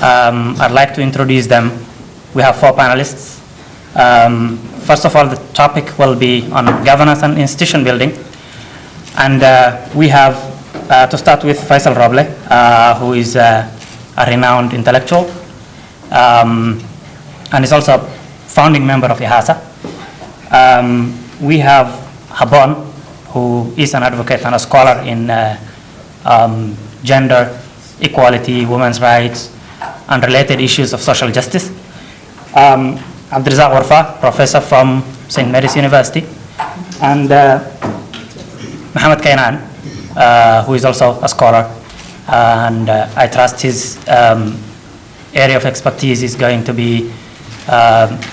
I'd like to introduce them. We have 4 panelists. First of all, the topic will be on governance and institution building. And we have to start with Faisal Roble, who is a renowned intellectual, and is also a founding member of IHASA. We have Habon, who is an advocate and a scholar in gender equality, women's rights, and related issues of social justice. Abdulrazak Warfa, professor from St. Mary's University, and Mohammed Kainan, who is also a scholar, and I trust his area of expertise is going to be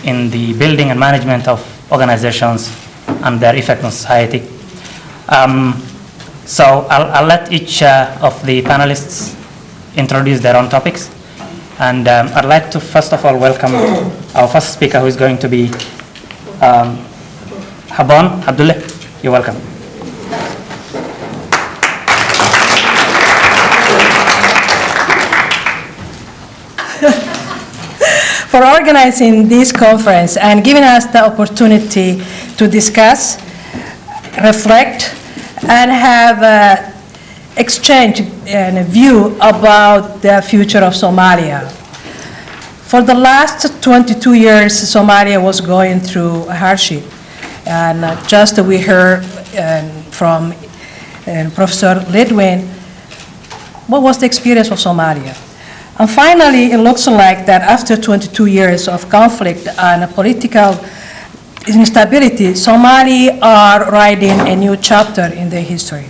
in the building and management of organizations and their effect on society. So I'll let each of the panelists introduce their own topics. And I'd like to first of all welcome our first speaker, who is going to be Habon Abdullah. You're welcome. For organizing this conference and giving us the opportunity to discuss, reflect, and have exchange and a view about the future of Somalia. For the last 22 years, Somalia was going through a hardship. And just we heard from Professor Lidwin, what was the experience of Somalia? And finally, it looks like that after 22 years of conflict and political instability, Somali are writing a new chapter in their history.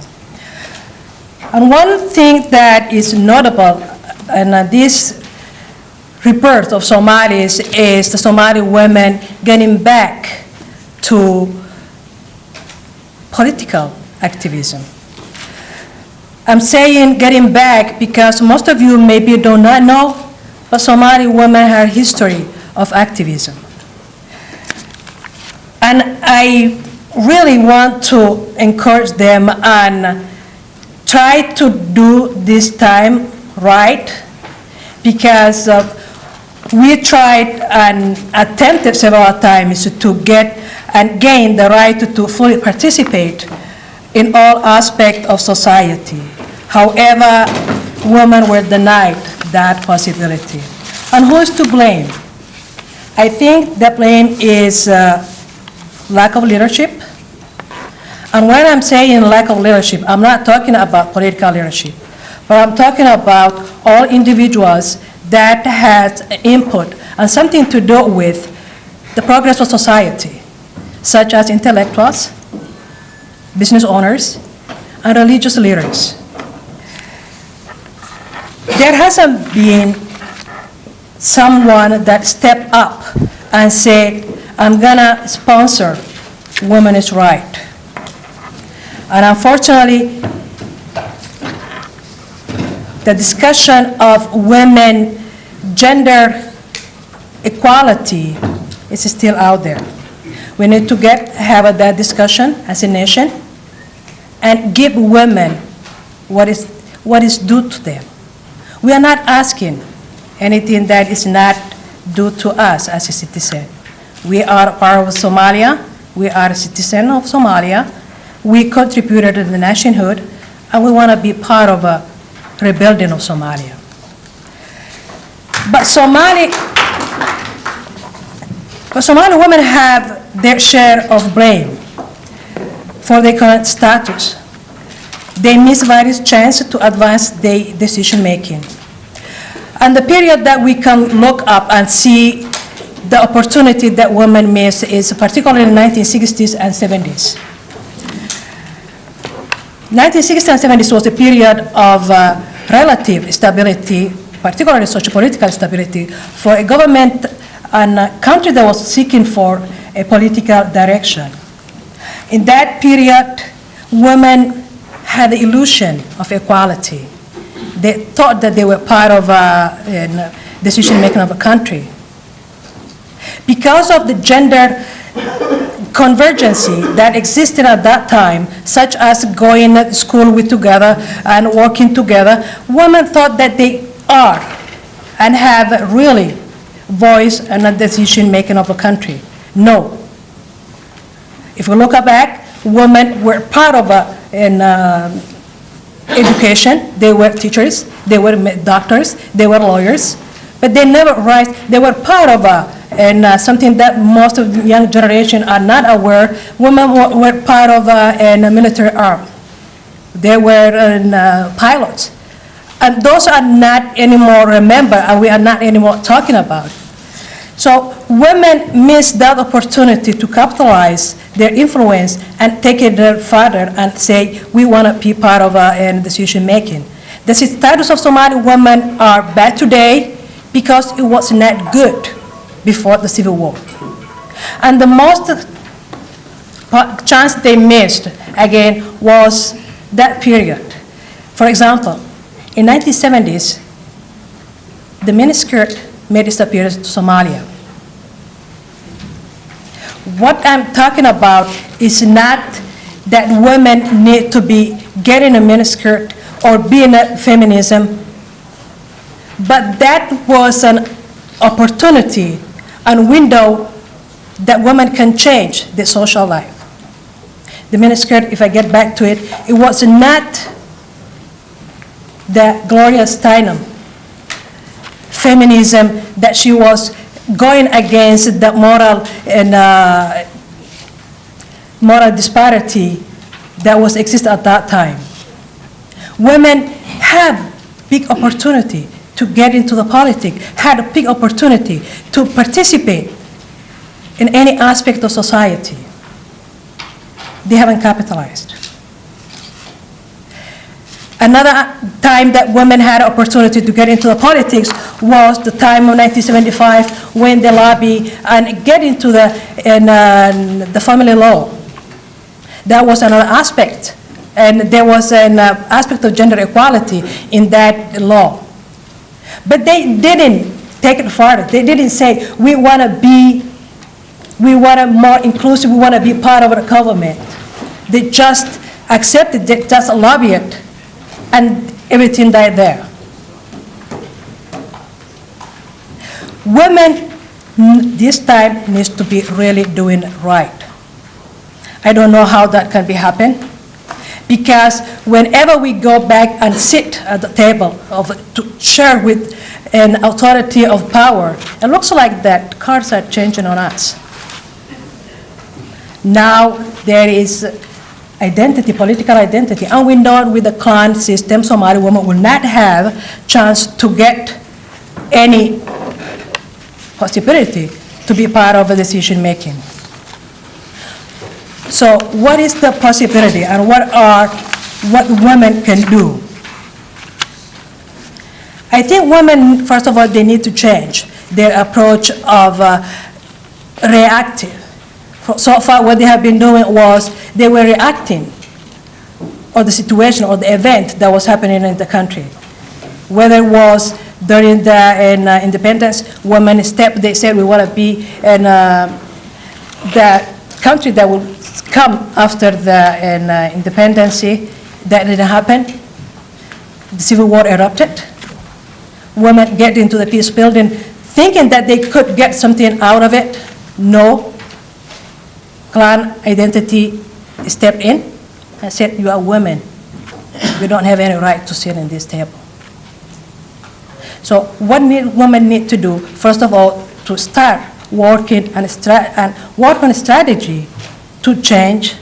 And one thing that is notable in this rebirth of Somalis is the Somali women getting back to political activism. I'm saying getting back because most of you maybe do not know, but Somali women have a history of activism. And I really want to encourage them and try to do this time right, because we tried and attempted several times to get and gain the right to fully participate in all aspects of society. However, women were denied that possibility. And who is to blame? I think the blame is lack of leadership. And when I'm saying lack of leadership, I'm not talking about political leadership, but I'm talking about all individuals that has input and something to do with the progress of society, such as intellectuals, business owners, and religious leaders. There hasn't been someone that stepped up and said, I'm gonna sponsor women's rights. And unfortunately, the discussion of women gender equality is still out there. We need to have that discussion as a nation and give women what is due to them. We are not asking anything that is not due to us as a citizen. We are part of Somalia. We are a citizen of Somalia. We contributed to the nationhood, and we want to be part of a rebuilding of Somalia. But Somali women have their share of blame for their current status. They miss various chances to advance their decision making. And the period that we can look up and see the opportunity that women miss is particularly in the 1960s and 70s. 1960s and 70s was a period of relative stability, particularly socio-political stability, for a government and a country that was seeking for a political direction. In that period, women had the illusion of equality. They thought that they were part of decision-making of a country. Because of the gender convergency that existed at that time, such as going to school together and working together, women thought that they are and have really voice in the decision making of a country. No. If we look back, women were part of education. They were teachers, they were doctors, they were lawyers, but they never rise. They were part of something that most of the young generation are not aware. Women were part of a military arm. They were pilots. And those are not anymore remembered, and we are not anymore talking about. So women miss that opportunity to capitalize their influence and take it further and say, we want to be part of decision making. The status of Somali women are bad today because it was not good before the Civil War. And the most chance they missed, again, was that period. For example, in 1970s, the miniskirt made its appearance to Somalia. What I'm talking about is not that women need to be getting a miniskirt or being a feminism, but that was an opportunity and window that women can change their social life. The miniskirt, if I get back to it, it was not the Gloria Steinem feminism that she was going against the moral and moral disparity that was exist at that time. Women have big opportunity to get into the politics, had a big opportunity to participate in any aspect of society. They haven't capitalized. Another time that women had opportunity to get into the politics was the time of 1975 when they lobby and get into the family law. That was another aspect. And there was an aspect of gender equality in that law. But they didn't take it further. They didn't say, we want to more inclusive, we want to be part of the government. They just accepted, they just lobby it, and everything died there. Women this time needs to be really doing right. I don't know how that can be happen, because whenever we go back and sit at the table to share with an authority of power, it looks like that cards are changing on us. Now there is identity, political identity, and we know with the clan system, Somali women will not have chance to get any possibility to be part of a decision making. So what is the possibility and what women can do? I think women, first of all, they need to change their approach of reactive. So far what they have been doing was they were reacting on the situation or the event that was happening in the country. Whether it was during the independence, women stepped, they said we want to be in the country that will come after the independence. That didn't happen. The Civil War erupted. Women get into the peace building thinking that they could get something out of it. No. Clan identity stepped in and said, you are women. We don't have any right to sit in this table. So what women need to do, first of all, to start working and work on a strategy to change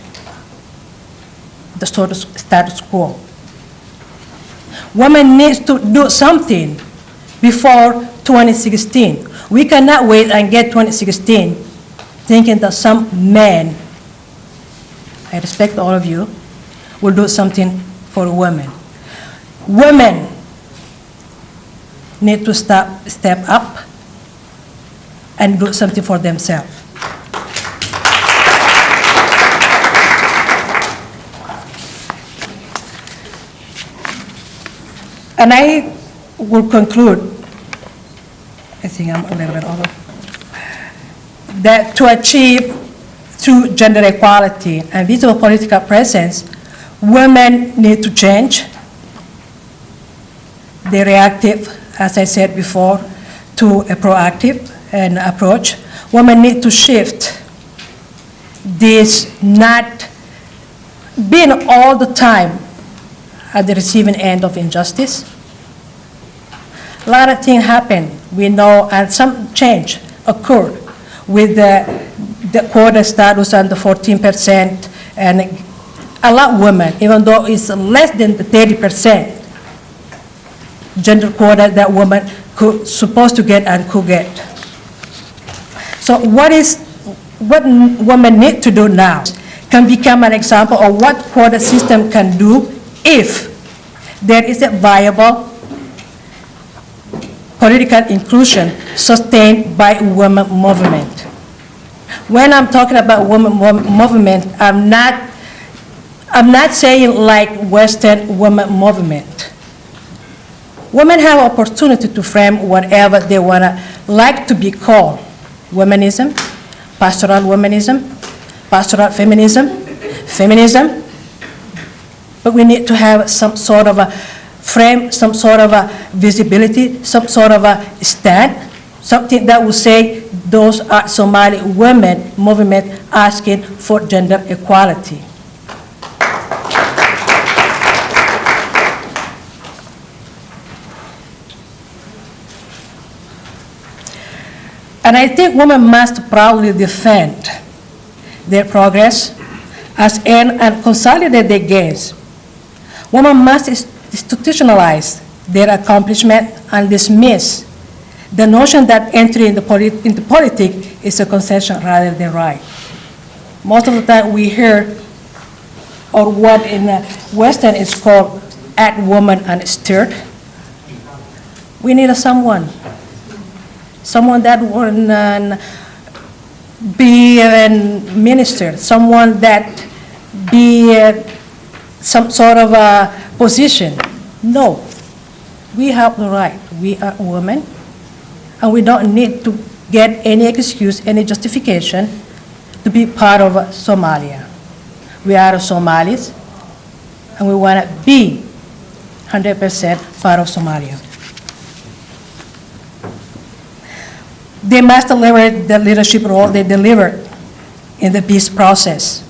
the status quo. Women need to do something before 2016. We cannot wait and get 2016 thinking that some men, I respect all of you, will do something for women. Women need to step up and do something for themselves. And I will conclude, I think I'm a little bit over, that to achieve true gender equality and visible political presence, women need to change. They're reactive, as I said before, to a proactive approach. Women need to shift this not being all the time at the receiving end of injustice. A lot of things happen, we know, and some change occurred with the quota status and the 14%, and a lot of women, even though it's less than the 30% gender quota that women supposed to get and could get. So what women need to do now can become an example of what quota system can do if there is a viable political inclusion sustained by women movement. When I'm talking about women movement, I'm not saying like Western women movement. Women have opportunity to frame whatever they like to be called. Womanism, pastoral womanism, pastoral feminism. But we need to have some sort of a frame, some sort of a visibility, some sort of a stand, something that will say those are Somali women movement asking for gender equality. And I think women must proudly defend their progress as and consolidate their gains. Women must institutionalize their accomplishment and dismiss the notion that entry into politics is a concession rather than right. Most of the time we hear, or what in Western is called act woman and stirred. We need someone that will be a minister, someone that be some sort of a position. No, we have the right. We are women, and we don't need to get any excuse, any justification to be part of Somalia. We are Somalis, and we want to be 100% part of Somalia. They must deliver the leadership role they delivered in the peace process.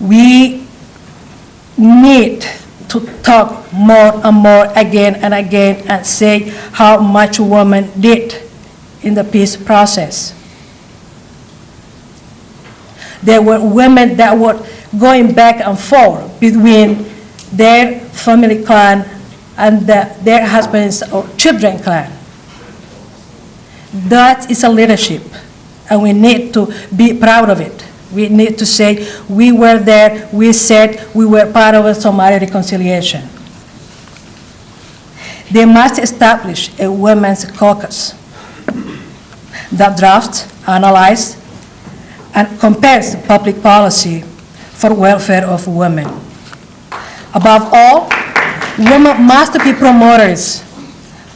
We need to talk more and more again and again and say how much women did in the peace process. There were women that were going back and forth between their family clan and their husbands or children clan. That is a leadership, and we need to be proud of it. We need to say we were there, we said we were part of a Somali reconciliation. They must establish a women's caucus that drafts, analyzes, and compares public policy for welfare of women. Above all, women must be promoters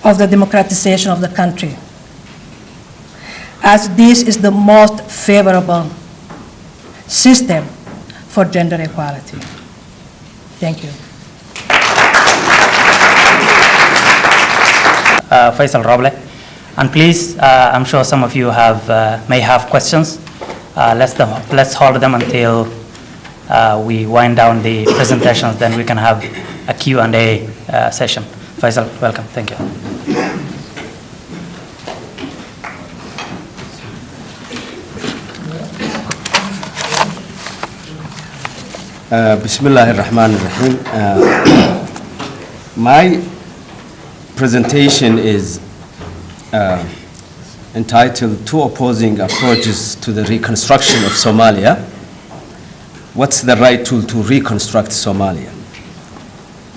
of the democratization of the country, as this is the most favorable system for gender equality. Thank you. Faisal Roble. And please, I'm sure some of you may have questions. Let's hold them until we wind down the presentations, then we can have a Q&A session. Faisal, welcome. Thank you. Bismillahir Rahmanir Rahim. My presentation is entitled Two Opposing Approaches to the Reconstruction of Somalia. What's the right tool to reconstruct Somalia?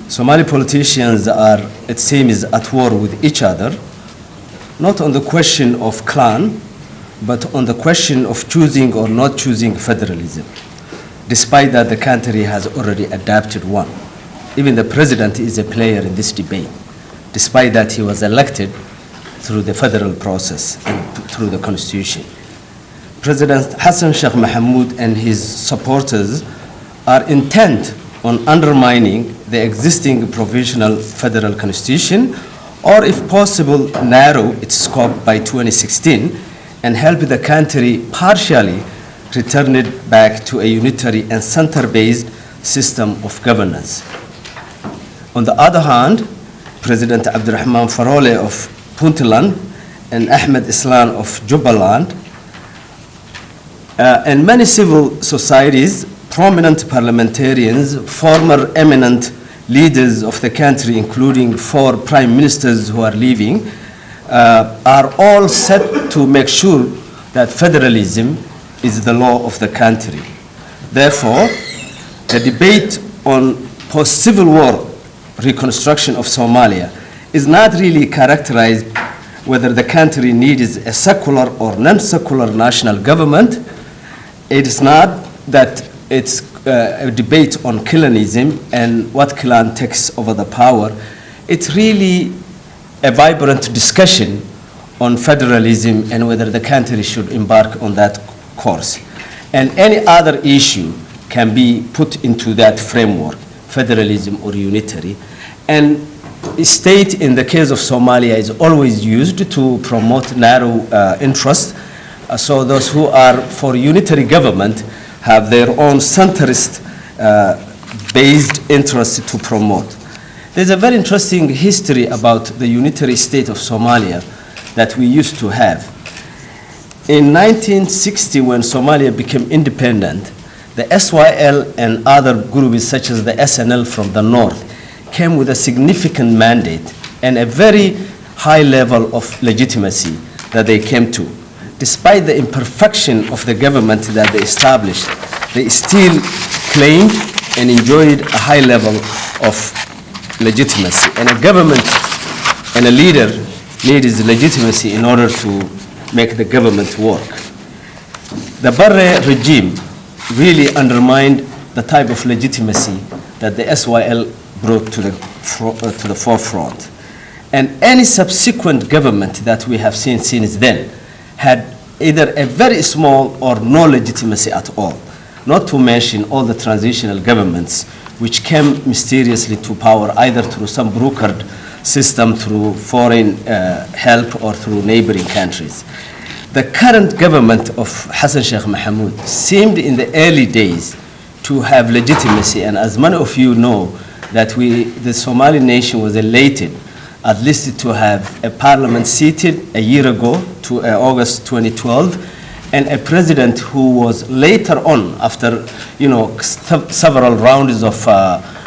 Somali politicians are, it seems, at war with each other, not on the question of clan, but on the question of choosing or not choosing federalism. Despite that, the country has already adopted one. Even the president is a player in this debate, despite that he was elected through the federal process and through the constitution. President Hassan Sheikh Mohamud and his supporters are intent on undermining the existing provisional federal constitution or if possible, narrow its scope by 2016 and help the country partially return it back to a unitary and center-based system of governance. On the other hand, President Abdurrahman Farole of Puntland and Ahmed Islan of Jubaland and many civil societies, prominent parliamentarians, former eminent leaders of the country, including 4 prime ministers who are leaving, are all set to make sure that federalism is the law of the country. Therefore, the debate on post-Civil War reconstruction of Somalia is not really characterized whether the country needs a secular or non-secular national government. It is not that it's a debate on clanism and what clan takes over the power. It's really a vibrant discussion on federalism and whether the country should embark on that course. And any other issue can be put into that framework, federalism or unitary. And state, in the case of Somalia, is always used to promote narrow interests. So those who are for unitary government have their own centrist based interests to promote. There's a very interesting history about the unitary state of Somalia that we used to have. In 1960, when Somalia became independent, the SYL and other groups such as the SNL from the north came with a significant mandate and a very high level of legitimacy that they came to. Despite the imperfection of the government that they established, they still claimed and enjoyed a high level of legitimacy. And a government and a leader needs legitimacy in order to make the government work. The Barre regime really undermined the type of legitimacy that the SYL brought to the forefront. And any subsequent government that we have seen since then had either a very small or no legitimacy at all, not to mention all the transitional governments which came mysteriously to power either through some brokered system, through foreign help, or through neighboring countries. The current government of Hassan Sheikh Mohamud seemed in the early days to have legitimacy, and as many of you know, that the Somali nation was elated at least to have a parliament seated a year ago, to August 2012, and a president who was later on, after several rounds of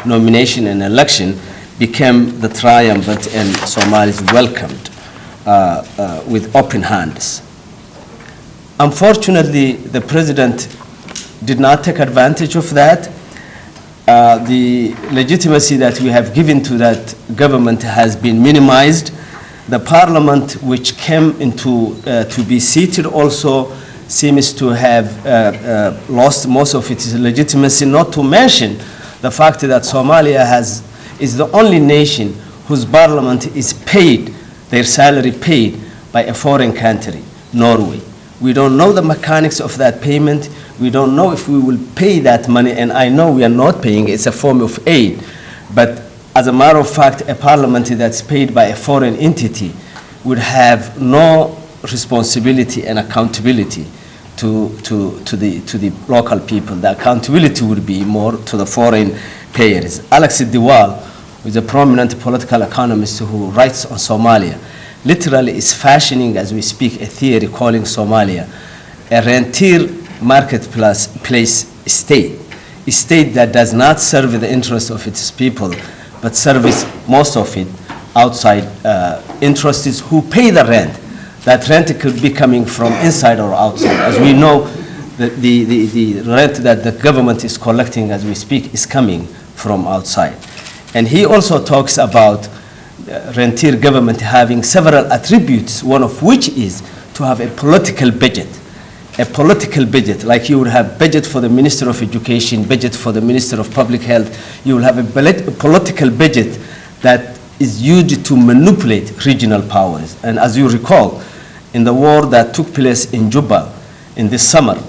nomination and election, became the triumphant, and Somalis welcomed with open hands. Unfortunately, the president did not take advantage of that. The legitimacy that we have given to that government has been minimized. The parliament which came into to be seated also seems to have lost most of its legitimacy, not to mention the fact that Somalia is the only nation whose parliament is paid, their salary paid by a foreign country, Norway. We don't know the mechanics of that payment. We don't know if we will pay that money, and I know we are not paying. It's a form of aid. But as a matter of fact, a parliament that's paid by a foreign entity would have no responsibility and accountability to the local people. The accountability would be more to the foreign payers. Alex Diwal, who is a prominent political economist who writes on Somalia, literally is fashioning, as we speak, a theory calling Somalia a rentier marketplace state, a state that does not serve the interests of its people, but serves most of it outside interests who pay the rent. That rent could be coming from inside or outside. As we know, the rent that the government is collecting as we speak is coming from outside. And he also talks about rentier government having several attributes, one of which is to have a political budget. A political budget, like you would have budget for the Minister of Education, budget for the Minister of Public Health. You will have a political budget that is used to manipulate regional powers. And as you recall, in the war that took place in Juba in this summer,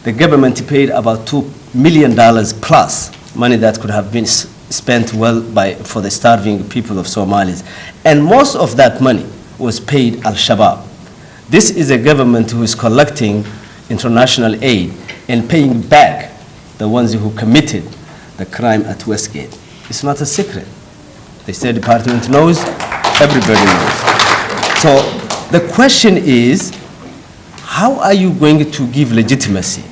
the government paid about $2 million plus, money that could have been spent well for the starving people of Somalis. And most of that money was paid Al-Shabaab. This is a government who is collecting international aid and paying back the ones who committed the crime at Westgate. It's not a secret. The State Department knows, everybody knows. So the question is, how are you going to give legitimacy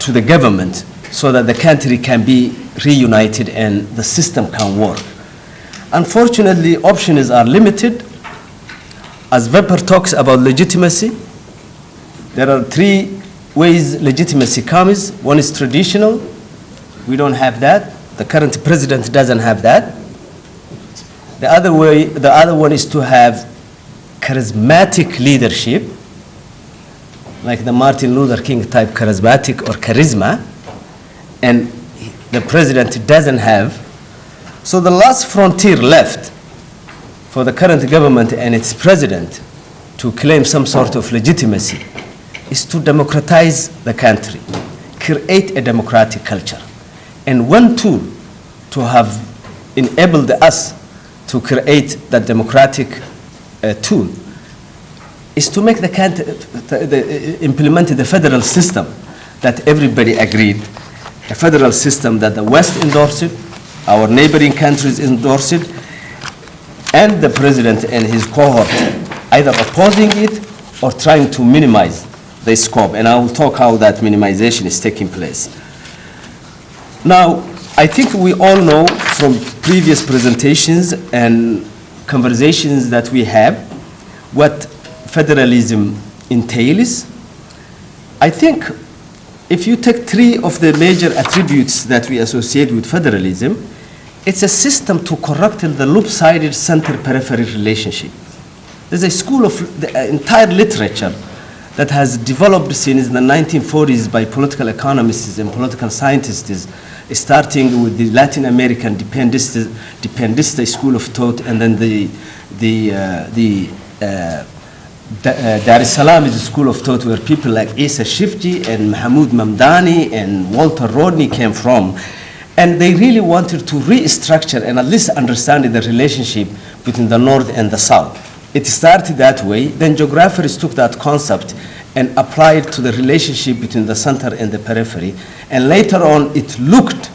to the government so that the country can be reunited and the system can work? Unfortunately, options are limited. As Weber talks about legitimacy, there are three ways legitimacy comes. One is traditional. We don't have that. The current president doesn't have that. The other one is to have charismatic leadership, like the Martin Luther King type charismatic or charisma, and the president doesn't have. So the last frontier left for the current government and its president to claim some sort of legitimacy is to democratize the country, create a democratic culture. And one tool to have enabled us to create that democratic tool is to make the country, implement the federal system that everybody agreed, a federal system that the West endorsed, our neighboring countries endorsed, and the president and his cohort either opposing it or trying to minimize the scope. And I will talk how that minimization is taking place. Now, I think we all know from previous presentations and conversations that we have what federalism entails. I think if you take three of the major attributes that we associate with federalism, it's a system to correct the lopsided center-periphery relationship. There's a school of the entire literature that has developed since the 1940s by political economists and political scientists, starting with the Latin American dependista school of thought, and then Dar es Salaam is a school of thought where people like Isa Shifji and Mahmoud Mamdani and Walter Rodney came from. And they really wanted to restructure and at least understand the relationship between the North and the South. It started that way. Then geographers took that concept and applied to the relationship between the center and the periphery. And later on, it looked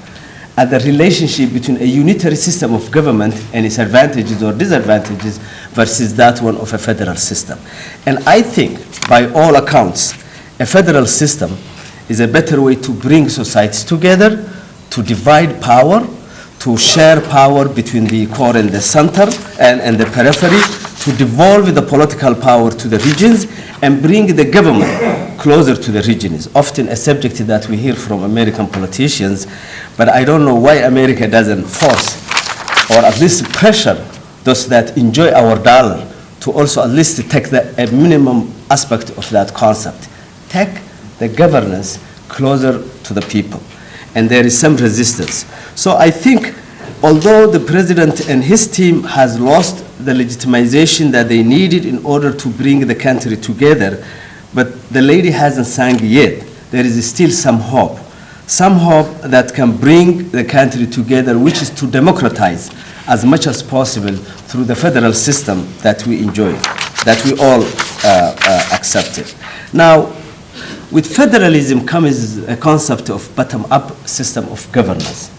at the relationship between a unitary system of government and its advantages or disadvantages versus that one of a federal system. And I think, by all accounts, a federal system is a better way to bring societies together, to divide power, to share power between the core and the center and the periphery, to devolve the political power to the regions and bring the government closer to the regions. Often a subject that we hear from American politicians, but I don't know why America doesn't force or at least pressure those that enjoy our dollar to also at least take a minimum aspect of that concept. Take the governance closer to the people. And there is some resistance. So I think although the president and his team has lost the legitimization that they needed in order to bring the country together, but the lady hasn't sung yet. There is still some hope that can bring the country together, which is to democratize as much as possible through the federal system that we enjoy, that we all accepted. Now, with federalism comes a concept of bottom-up system of governance.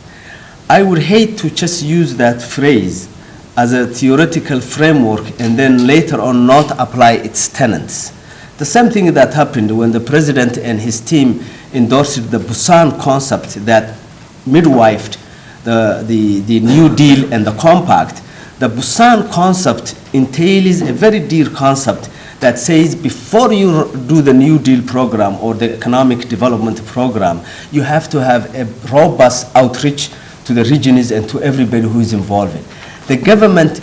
I would hate to just use that phrase as a theoretical framework and then later on not apply its tenets. The same thing that happened when the president and his team endorsed the Busan concept that midwifed the New Deal and the Compact. The Busan concept entails a very dear concept that says before you do the New Deal program or the economic development program, you have to have a robust outreach to the regions and to everybody who is involved. The government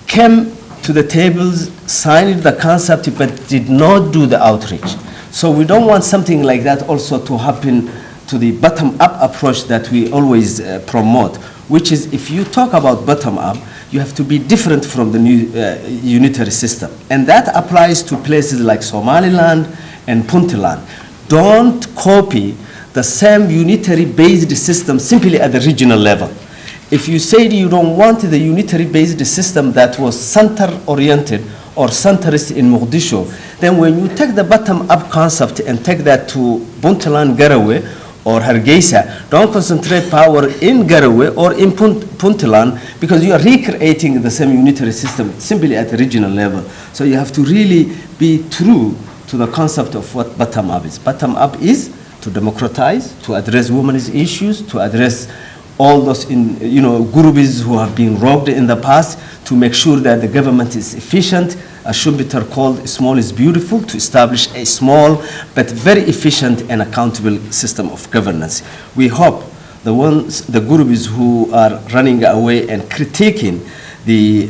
came to the tables, signed the concept, but did not do the outreach. So we don't want something like that also to happen to the bottom-up approach that we always promote, which is if you talk about bottom-up, you have to be different from the new unitary system. And that applies to places like Somaliland and Puntland. Don't copy the same unitary-based system simply at the regional level. If you say you don't want the unitary-based system that was center-oriented or centrist in Mogadishu, then when you take the bottom-up concept and take that to Puntland, Garowe, or Hargeisa, don't concentrate power in Garowe or in Puntland, because you are recreating the same unitary system simply at the regional level. So you have to really be true to the concept of what bottom-up is. Bottom-up is to democratize, to address women's issues, to address all those groups who have been robbed in the past, to make sure that the government is efficient. As Schumpeter called small is beautiful, to establish a small but very efficient and accountable system of governance. We hope the groups who are running away and critiquing the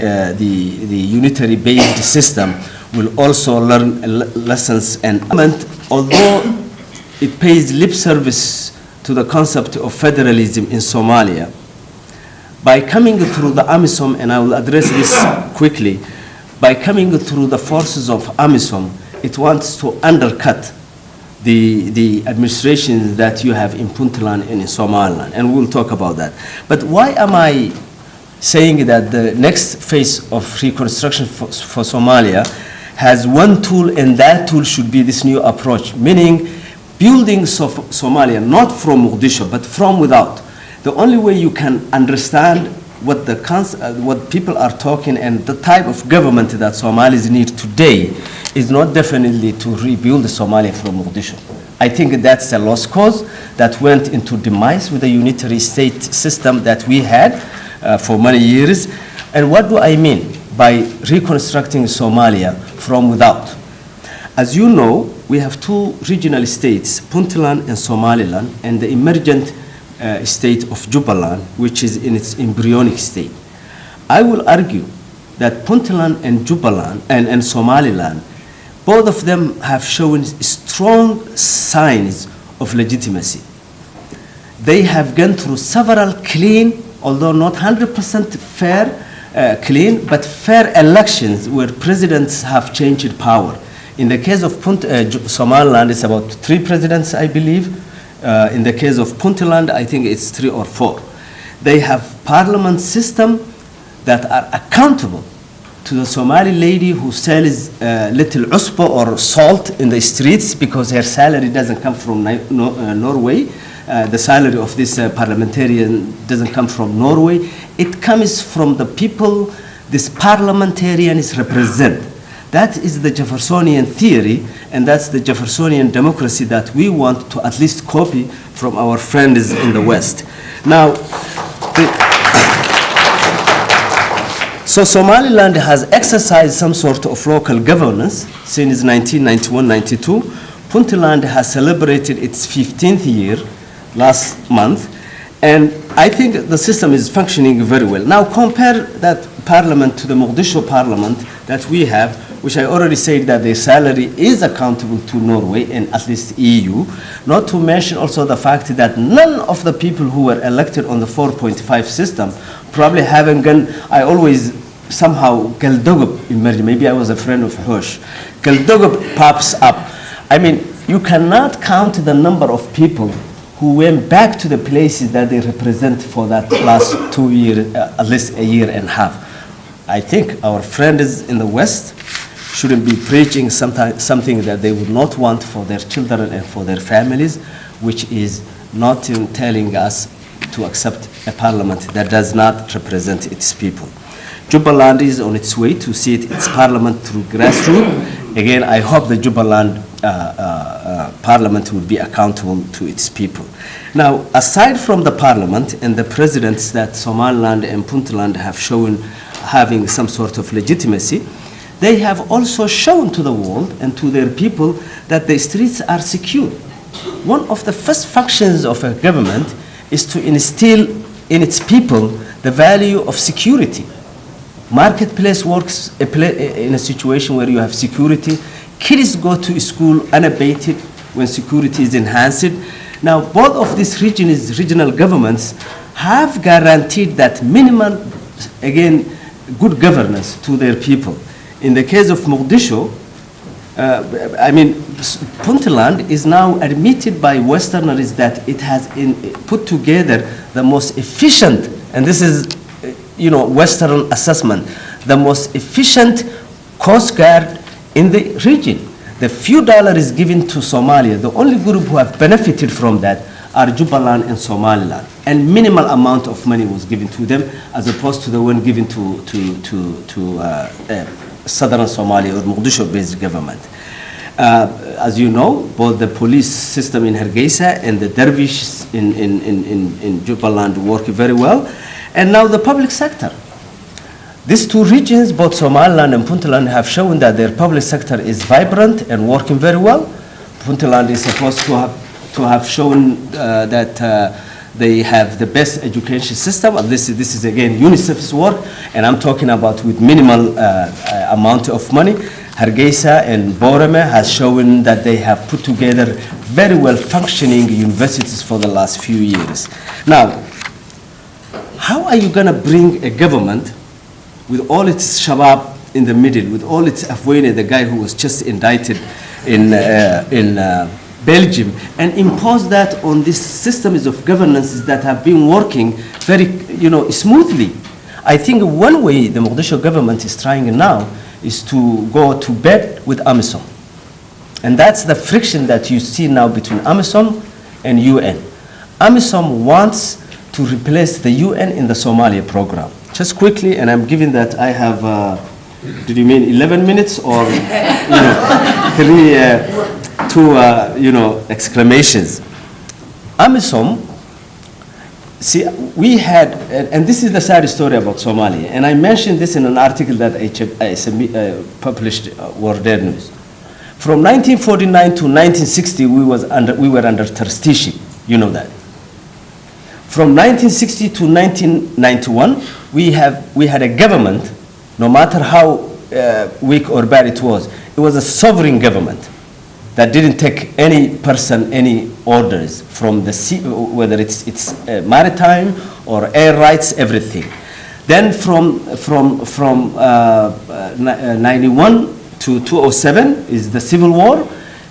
unitary-based system will also learn lessons. And although it pays lip service to the concept of federalism in Somalia, by coming through the AMISOM, and I will address this quickly, by coming through the forces of AMISOM, it wants to undercut the administration that you have in Puntland and in Somaliland, and we'll talk about that. But why am I saying that the next phase of reconstruction for Somalia has one tool, and that tool should be this new approach, meaning building Somalia not from Mogadishu but from without? The only way you can understand what people are talking and the type of government that Somalis need today is not definitely to rebuild Somalia from Mogadishu. I think that's a lost cause that went into demise with the unitary state system that we had for many years. And what do I mean by reconstructing Somalia from without? As you know, we have two regional states, Puntland and Somaliland, and the emergent state of Jubaland, which is in its embryonic state. I will argue that Puntland and Jubaland and Somaliland, both of them have shown strong signs of legitimacy. They have gone through several clean, although not 100% fair, clean, but fair elections where presidents have changed power. In the case of Somaliland, it's about 3 presidents, I believe. In the case of Puntland, I think it's 3 or 4. They have parliament system that are accountable to the Somali lady who sells little uspo or salt in the streets because her salary doesn't come from Norway. The salary of this parliamentarian doesn't come from Norway. It comes from the people this parliamentarians represent. That is the Jeffersonian theory, and that's the Jeffersonian democracy that we want to at least copy from our friends in the West. Now, so Somaliland has exercised some sort of local governance since 1991-92. Puntland has celebrated its 15th year last month, and I think the system is functioning very well. Now compare that parliament to the Mogadishu parliament that we have, which I already said that their salary is accountable to Norway and at least EU, not to mention also the fact that none of the people who were elected on the 4.5 system probably haven't gone. I always somehow Galdogob emerged. Maybe I was a friend of Hirsch. Galdogob pops up. I mean, you cannot count the number of people who went back to the places that they represent for that last 2 years, at least a year and a half. I think our friends in the West shouldn't be preaching something that they would not want for their children and for their families, which is not telling us to accept a parliament that does not represent its people. Jubaland is on its way to seat its parliament through grassroots. Again, I hope the Jubaland parliament will be accountable to its people. Now, aside from the parliament and the presidents that Somaliland and Puntland have shown having some sort of legitimacy, they have also shown to the world and to their people that the streets are secure. One of the first functions of a government is to instill in its people the value of security. Marketplace works in a situation where you have security. Kids go to school unabated when security is enhanced. Now, both of these regional governments have guaranteed that minimal, again, good governance to their people. In the case of Mogadishu, I mean, Puntland is now admitted by Westerners that it has put together the most efficient, and this is, Western assessment, the most efficient Coast Guard in the region. The few dollars given to Somalia, the only group who have benefited from that are Jubaland and Somaliland, and minimal amount of money was given to them, as opposed to the one given to Southern Somalia or Mogadishu-based government. As you know, both the police system in Hargeisa and the dervish in Jubaland work very well, and now the public sector. These two regions, both Somaliland and Puntland, have shown that their public sector is vibrant and working very well. Puntland is supposed to have shown that they have the best education system. And this is again UNICEF's work, and I'm talking about with minimal amount of money. Hargeisa and Borome has shown that they have put together very well functioning universities for the last few years. Now, how are you going to bring a government with all its Shabab in the middle, with all its Afwene, the guy who was just indicted in Belgium, and impose that on these systems of governance that have been working very, smoothly? I think one way the Mogadishu government is trying now is to go to bed with AMISOM. And that's the friction that you see now between AMISOM and UN. AMISOM wants to replace the UN in the Somalia program. Just quickly, and I'm giving that I have, did you mean 11 minutes or, two exclamations. AMISOM, see, we had, and this is the sad story about Somalia, and I mentioned this in an article that I published World Air News. From 1949 to 1960, we were under trusteeship, you know that. From 1960 to 1991, we had a government, no matter how weak or bad it was a sovereign government that didn't take any person, any orders from the sea, whether it's maritime or air rights, everything. Then from 91 to 2007 is the civil war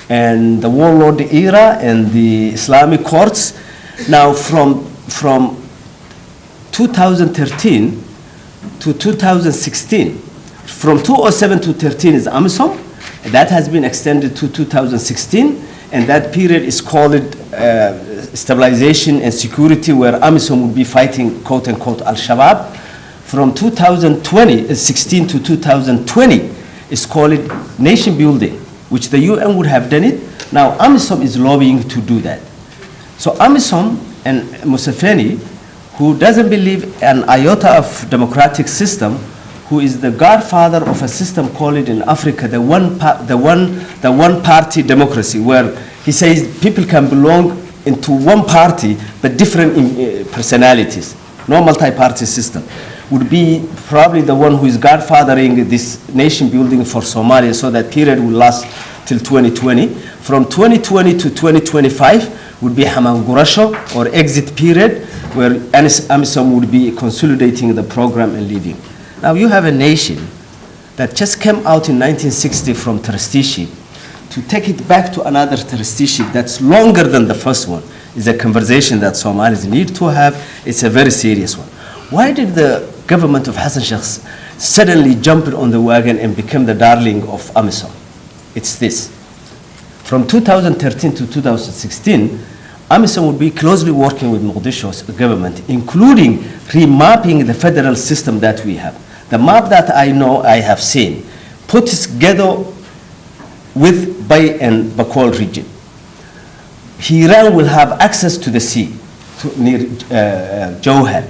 and the warlord era and the Islamic courts. Now from 2013 to 2016, from 2007 to 13 is AMISOM. That has been extended to 2016, and that period is called stabilization and security, where AMISOM will be fighting, quote unquote, Al-Shabaab. From 2016 to 2020 is called nation building, which the UN would have done it. Now AMISOM is lobbying to do that. So AMISOM and Museveni, who doesn't believe an iota of democratic system, who is the godfather of a system called in Africa the one party democracy, where he says people can belong into one party but different personalities, no multi-party system, would be probably the one who is godfathering this nation building for Somalia, so that period will last till 2020. From 2020 to 2025 would be Hamangurasho, or exit period, where AMISOM would be consolidating the program and leaving. Now you have a nation that just came out in 1960 from trusteeship. To take it back to another trusteeship that's longer than the first one is a conversation that Somalis need to have. It's a very serious one. Why did the government of Hassan Sheikh suddenly jump on the wagon and become the darling of AMISOM? It's this. From 2013 to 2016, AMISOM will be closely working with Mogadishu's government, including remapping the federal system that we have. The map that I know I have seen puts Gedo with Bay and Bakol region. Hiran will have access to the sea, near Jowhar.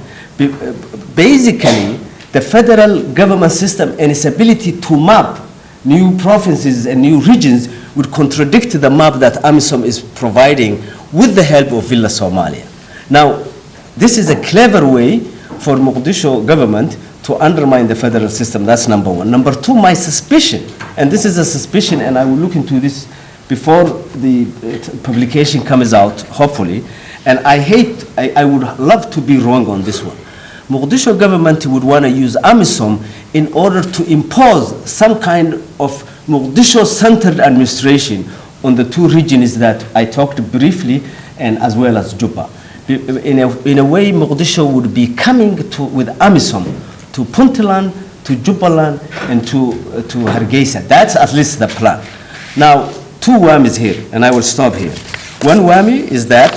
Basically, the federal government system and its ability to map new provinces and new regions would contradict the map that AMISOM is providing with the help of Villa Somalia. Now, this is a clever way for Mogadishu government to undermine the federal system. That's number one. Number two, my suspicion, and this is a suspicion, and I will look into this before the publication comes out, hopefully, and I would love to be wrong on this one. Mogadishu government would want to use AMISOM in order to impose some kind of Mogadishu-centered administration on the two regions that I talked briefly, and as well as Juba. In a way, Mogadishu would be coming with AMISOM to Puntland, to Jubaland, and to Hargeisa. That's at least the plan. Now, two whammies here, and I will stop here. One whammy is that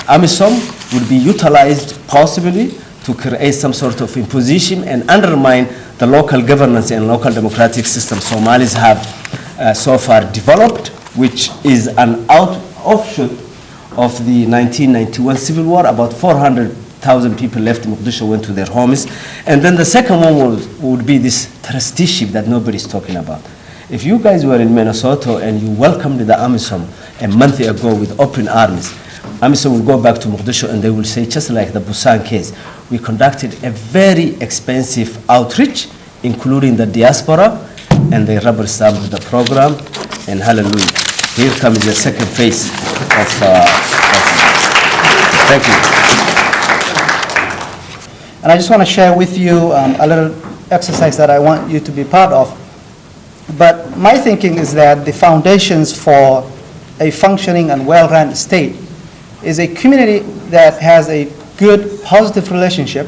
AMISOM would be utilized possibly to create some sort of imposition and undermine the local governance and local democratic system Somalis have so far developed, which is an offshoot of the 1991 civil war. About 400,000 people left Mogadishu, went to their homes. And then the second one would be this trusteeship that nobody's talking about. If you guys were in Minnesota and you welcomed the AMISOM a month ago with open arms, AMISOM will go back to Mogadishu and they will say, just like the Busan case, we conducted a very expensive outreach, including the diaspora, and they rubber stamped the program, and hallelujah. Here comes the second phase of thank you. And I just want to share with you a little exercise that I want you to be part of. But my thinking is that the foundations for a functioning and well-run state is a community that has a good, positive relationship,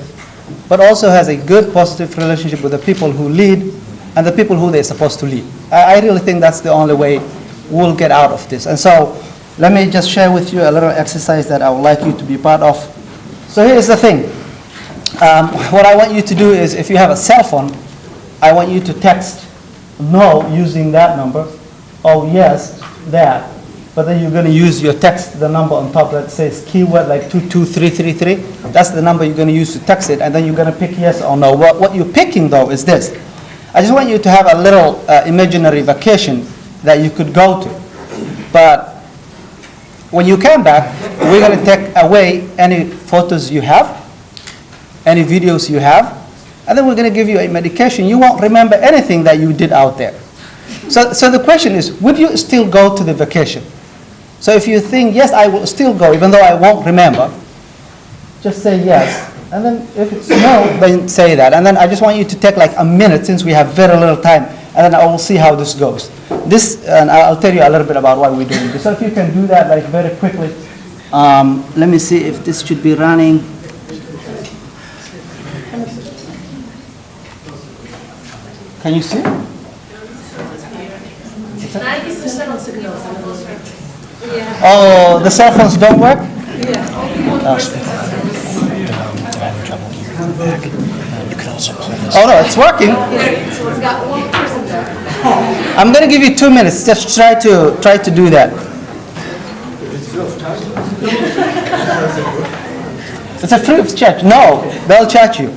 but also has a good, positive relationship with the people who lead and the people who they're supposed to lead. I really think that's the only way we'll get out of this. And so let me just share with you a little exercise that I would like you to be part of. So here's the thing. What I want you to do is, if you have a cell phone, I want you to text no using that number, or yes, that. But then you're going to use your text, the number on top that says keyword like 22333. That's the number you're going to use to text it, and then you're going to pick yes or no. What you're picking, though, is this. I just want you to have a little imaginary vacation that you could go to. But when you come back, we're going to take away any photos you have, any videos you have, and then we're going to give you a medication. You won't remember anything that you did out there. So the question is, would you still go to the vacation? So if you think, yes, I will still go, even though I won't remember, just say yes. And then if it's no, then say that. And then I just want you to take like a minute, since we have very little time, and then I will see how this goes. And I'll tell you a little bit about why we're doing this. So if you can do that like very quickly. Let me see if this should be running. Can you see? 90% of signals. Oh, the cell phones don't work? Oh no, it's working. So it's got one person there. I'm going to give you 2 minutes. Just try to do that. It's a free of charge. No, they'll charge you,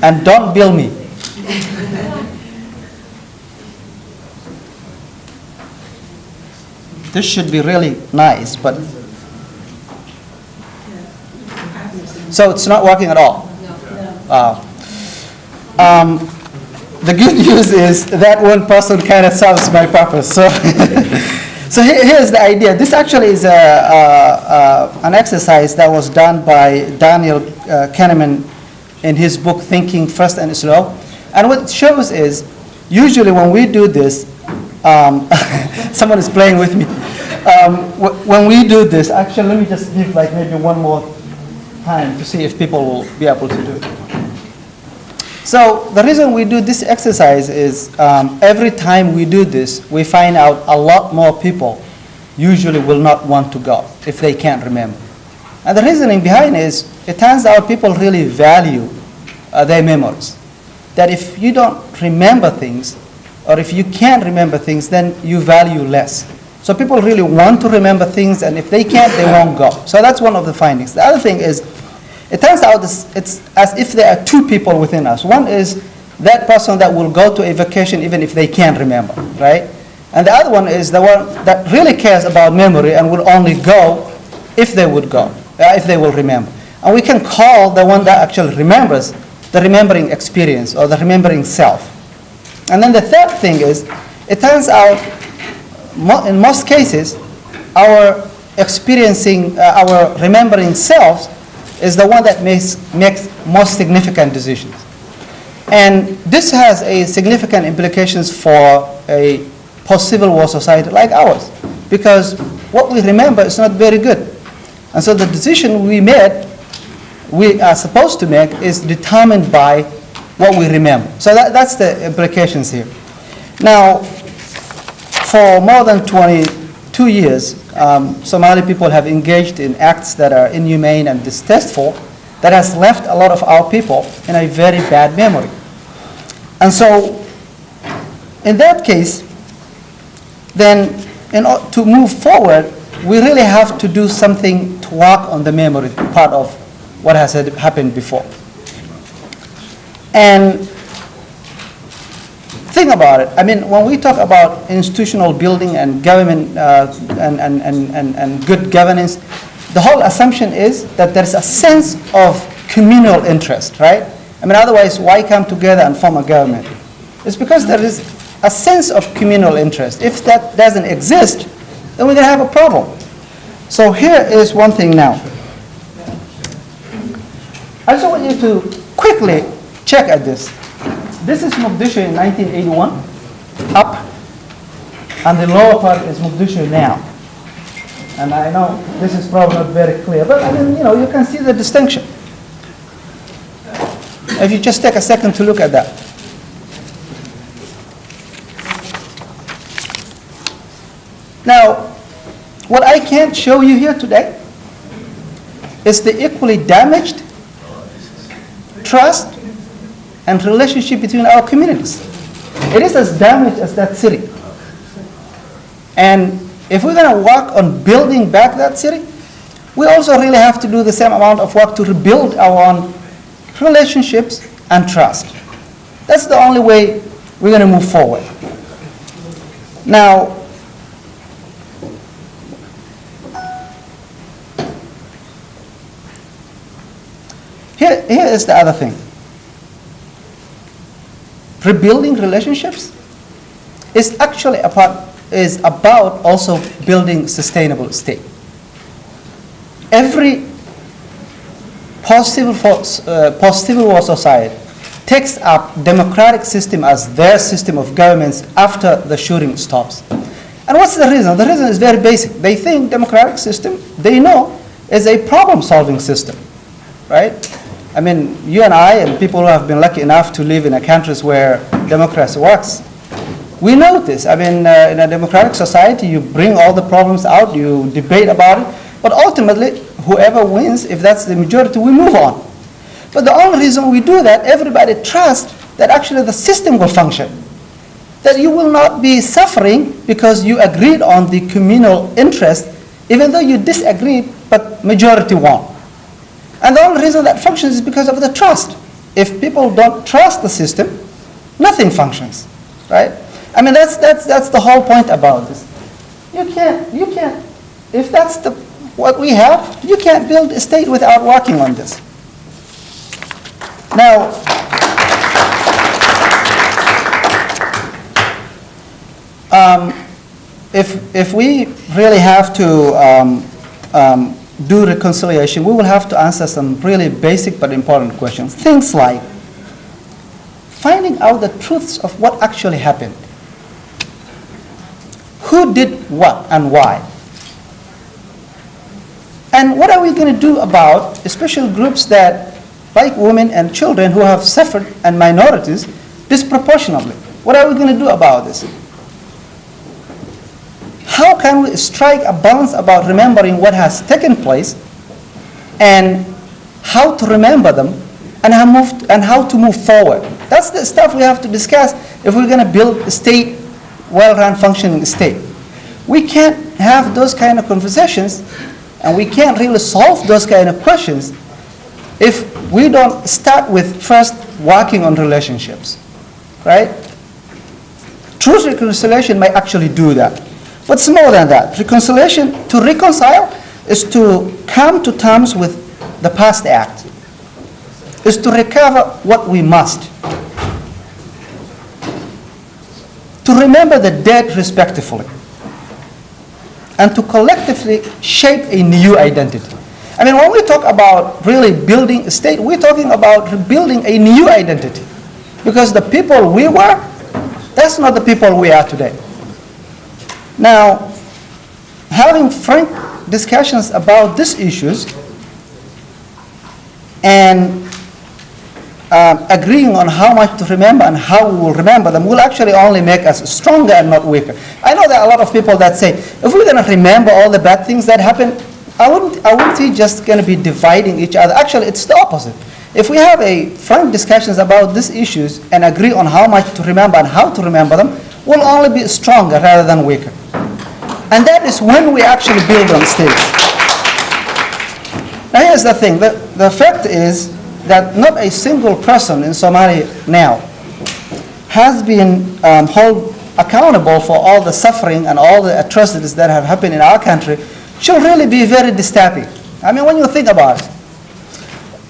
and don't bill me. This should be really nice, but so it's not working at all. The good news is that one person kind of serves my purpose. So, so here's the idea. This actually is an exercise that was done by Daniel Kahneman in his book Thinking Fast and Slow. And what it shows is, usually when we do this, someone is playing with me. When we do this, actually, let me just give like maybe one more time to see if people will be able to do it. So the reason we do this exercise is every time we do this, we find out a lot more people usually will not want to go if they can't remember. And the reasoning behind is, it turns out people really value their memories. That if you don't remember things, or if you can't remember things, then you value less. So people really want to remember things, and if they can't, they won't go. So that's one of the findings. The other thing is, it turns out it's as if there are two people within us. One is that person that will go to a vacation even if they can't remember, right? And the other one is the one that really cares about memory and will only go if they would go, if they will remember. And we can call the one that actually remembers the remembering experience or the remembering self. And then the third thing is, it turns out in most cases, our experiencing, our remembering selves is the one that makes most significant decisions. And this has a significant implications for a post-Civil War society like ours, because what we remember is not very good. And so the decision we are supposed to make is determined by what we remember. So that's the implications here. Now, for more than 22 years, Somali people have engaged in acts that are inhumane and distasteful that has left a lot of our people in a very bad memory. And so, in that case, then to move forward, we really have to do something to work on the memory part of what has happened before. And think about it. I mean, when we talk about institutional building and government and good governance, the whole assumption is that there's a sense of communal interest, right? I mean, otherwise, why come together and form a government? It's because there is a sense of communal interest. If that doesn't exist, then we're going to have a problem. So here is one thing now. I just want you to quickly check at this. This is Mogadishu in 1981, up, and the lower part is Mogadishu now. And I know this is probably not very clear, but I mean, you can see the distinction. If you just take a second to look at that. Now, what I can't show you here today is the equally damaged trust and relationship between our communities. It is as damaged as that city. And if we're going to work on building back that city, we also really have to do the same amount of work to rebuild our own relationships and trust. That's the only way we're going to move forward. Now, here is the other thing. Rebuilding relationships is actually about also building sustainable state. Every post-Civil War society takes up democratic system as their system of governments after the shooting stops. And what's the reason? The reason is very basic. They think democratic system, they know, is a problem-solving system, right? I mean, you and I and people who have been lucky enough to live in countries where democracy works, we know this. I mean, in a democratic society, you bring all the problems out, you debate about it, but ultimately, whoever wins, if that's the majority, we move on. But the only reason we do that, everybody trusts that actually the system will function. That you will not be suffering because you agreed on the communal interest, even though you disagreed, but majority won. And the only reason that functions is because of the trust. If people don't trust the system, nothing functions, right? I mean, that's the whole point about this. You can't, if that's what we have, you can't build a state without working on this. Now, if we really have to do reconciliation, we will have to answer some really basic but important questions. Things like finding out the truths of what actually happened. Who did what and why? And what are we going to do about especially groups that, like women and children who have suffered, and minorities, disproportionately? What are we going to do about this? How can we strike a balance about remembering what has taken place and how to remember them and how to move forward? That's the stuff we have to discuss if we're going to build a state, well-run, functioning state. We can't have those kind of conversations and we can't really solve those kind of questions if we don't start with first working on relationships, right? Truth reconciliation might actually do that. What's more than that? Reconciliation, to reconcile, is to come to terms with the past act, is to recover what we must, to remember the dead respectfully, and to collectively shape a new identity. I mean, when we talk about really building a state, we're talking about rebuilding a new identity. Because the people we were, that's not the people we are today. Now, having frank discussions about these issues and agreeing on how much to remember and how we will remember them will actually only make us stronger and not weaker. I know there are a lot of people that say, if we're going to remember all the bad things that happened, I wouldn't see just going to be dividing each other. Actually, it's the opposite. If we have a frank discussions about these issues and agree on how much to remember and how to remember them, we'll only be stronger rather than weaker. And that is when we actually build on states. Now here's the thing, the fact is that not a single person in Somalia now has been held accountable for all the suffering and all the atrocities that have happened in our country should really be very disturbing. I mean, when you think about it,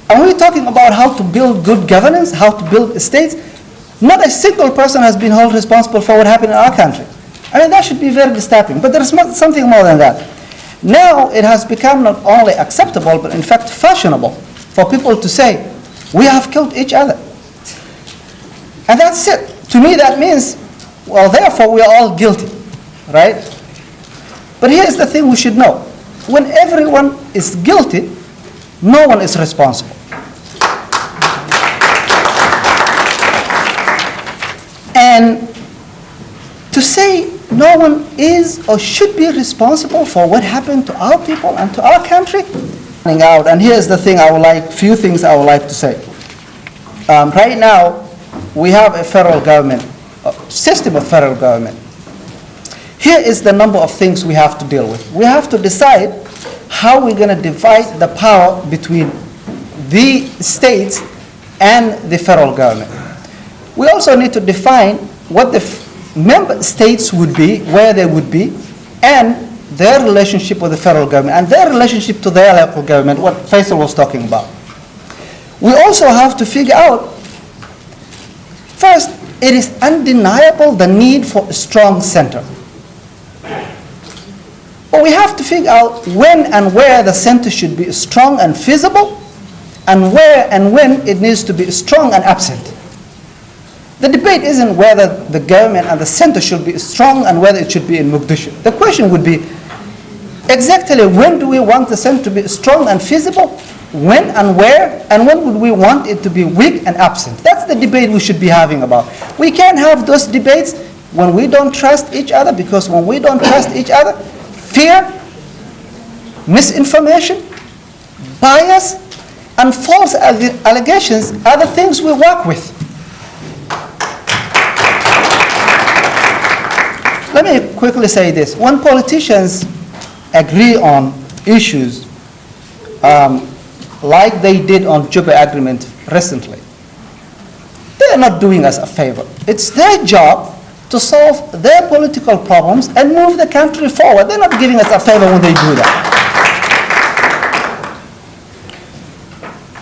and we're talking about how to build good governance, how to build states, not a single person has been held responsible for what happened in our country. I mean, that should be very disturbing, but there's something more than that. Now it has become not only acceptable, but in fact fashionable for people to say, we have killed each other. And that's it. To me, that means, well, therefore, we are all guilty, right? But here's the thing we should know. When everyone is guilty, no one is responsible. And to say no one is or should be responsible for what happened to our people and to our country, out. And here's the thing few things I would like to say. Right now, we have a federal government, a system of federal government. Here is the number of things we have to deal with. We have to decide how we're going to divide the power between the states and the federal government. We also need to define what the member states would be, where they would be, and their relationship with the federal government, and their relationship to their local government, what Faisal was talking about. We also have to figure out, first, it is undeniable the need for a strong center. But we have to figure out when and where the center should be strong and feasible, and where and when it needs to be strong and absent. The debate isn't whether the government and the center should be strong and whether it should be in Mogadishu. The question would be, exactly when do we want the center to be strong and feasible, when and where, and when would we want it to be weak and absent? That's the debate we should be having about. We can't have those debates when we don't trust each other, because when we don't trust each other, fear, misinformation, bias, and false allegations are the things we work with. Let me quickly say this. When politicians agree on issues like they did on Juba Agreement recently, they are not doing us a favor. It's their job to solve their political problems and move the country forward. They're not giving us a favor when they do that.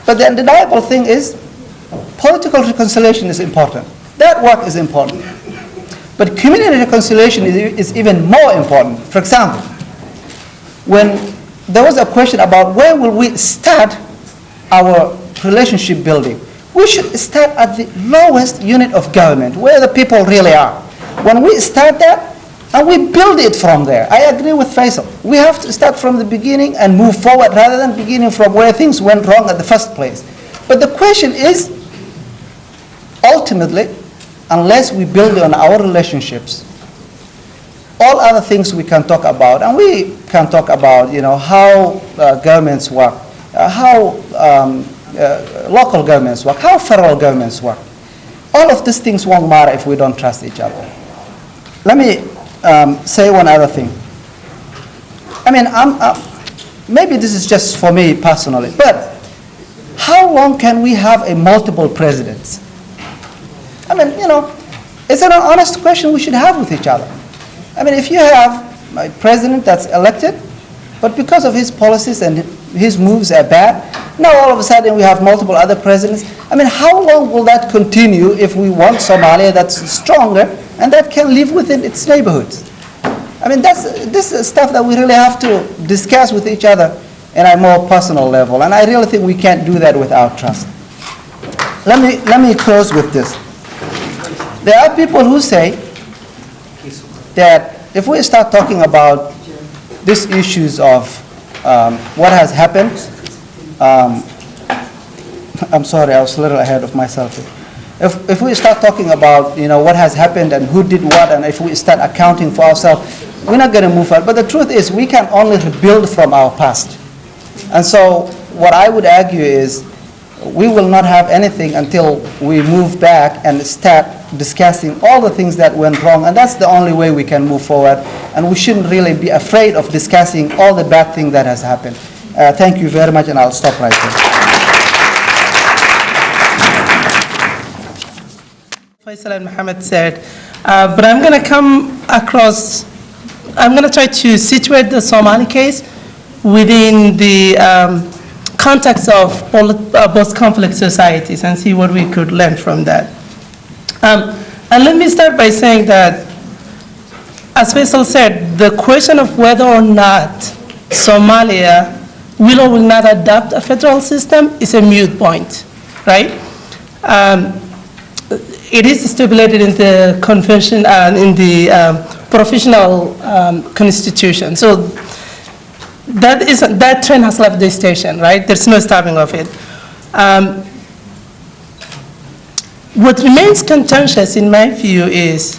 But the undeniable thing is, political reconciliation is important. That work is important. But community reconciliation is even more important. For example, when there was a question about where will we start our relationship building, we should start at the lowest unit of government, where the people really are. When we start that, and we build it from there. I agree with Faisal. We have to start from the beginning and move forward rather than beginning from where things went wrong at the first place. But the question is, ultimately, unless we build on our relationships, all other things we can talk about, and we can talk about, how governments work, how local governments work, how federal governments work. All of these things won't matter if we don't trust each other. Let me say one other thing. I mean, maybe this is just for me personally, but how long can we have a multiple presidents? I mean, it's an honest question we should have with each other. I mean, if you have a president that's elected, but because of his policies and his moves are bad, now all of a sudden we have multiple other presidents. I mean, how long will that continue if we want Somalia that's stronger and that can live within its neighborhoods? I mean, this is stuff that we really have to discuss with each other in a more personal level, and I really think we can't do that without trust. Let me close with this. There are people who say that if we start talking about these issues of what has happened, I'm sorry, I was a little ahead of myself. If we start talking about, what has happened and who did what, and if we start accounting for ourselves, we're not going to move forward. But the truth is, we can only rebuild from our past. And so what I would argue is, we will not have anything until we move back and start discussing all the things that went wrong, and that's the only way we can move forward. And we shouldn't really be afraid of discussing all the bad things that has happened. Thank you very much, and I'll stop right there. Faisal and Mohammed said, but I'm going to try to situate the Somali case within the context of post-conflict societies and see what we could learn from that. And let me start by saying that, as Faisal said, the question of whether or not Somalia will or will not adopt a federal system is a moot point, right? It is stipulated in the convention and in the professional constitution. So that train has left the station, right? There's no stopping of it. What remains contentious, in my view, is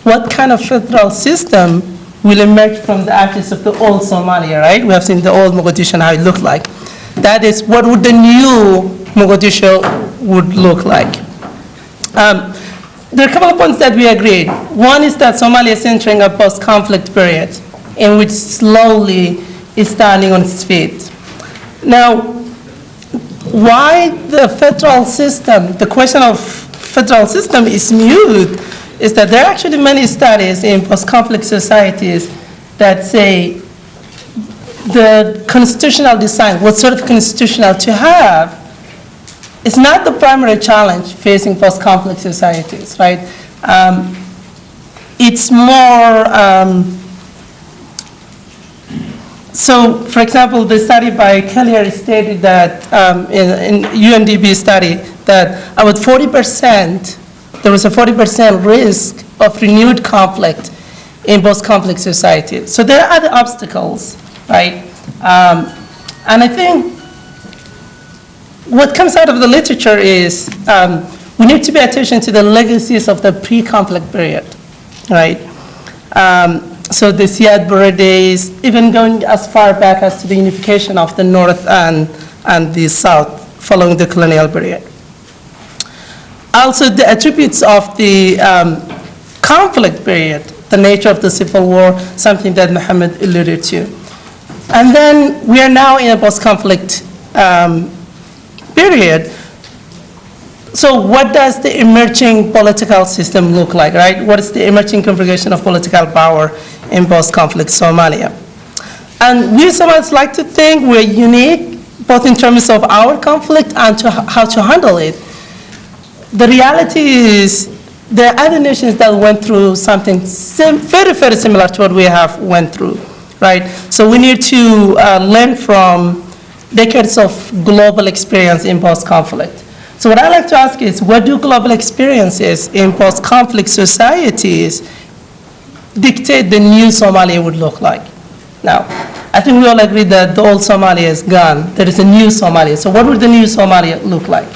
what kind of federal system will emerge from the ashes of the old Somalia, right? We have seen the old Mogadishu and how it looked like. That is, what would the new Mogadishu would look like? There are a couple of points that we agreed. One is that Somalia is entering a post-conflict period in which slowly is standing on its feet. Now, why the federal system, the question of federal system is moot, is that there are actually many studies in post-conflict societies that say the constitutional design, what sort of constitutional to have, is not the primary challenge facing post-conflict societies, right? It's more, so for example, the study by Kelly stated that, in UNDP study, that about 40%, there was a 40% risk of renewed conflict in post-conflict societies. So there are other obstacles, right? And I think what comes out of the literature is we need to pay attention to the legacies of the pre-conflict period, right? So the Siad Barre days, even going as far back as to the unification of the North and the South following the colonial period. Also, the attributes of the conflict period, the nature of the civil war, something that Mohammed alluded to. And then we are now in a post-conflict period. So what does the emerging political system look like, right? What is the emerging configuration of political power in post-conflict Somalia? And we Somalis like to think we're unique, both in terms of our conflict and how to handle it. The reality is there are other nations that went through something very, very similar to what we have went through, right? So we need to learn from decades of global experience in post-conflict. So what I like to ask is, what do global experiences in post-conflict societies dictate the new Somalia would look like? Now, I think we all agree that the old Somalia is gone. There is a new Somalia. So what would the new Somalia look like?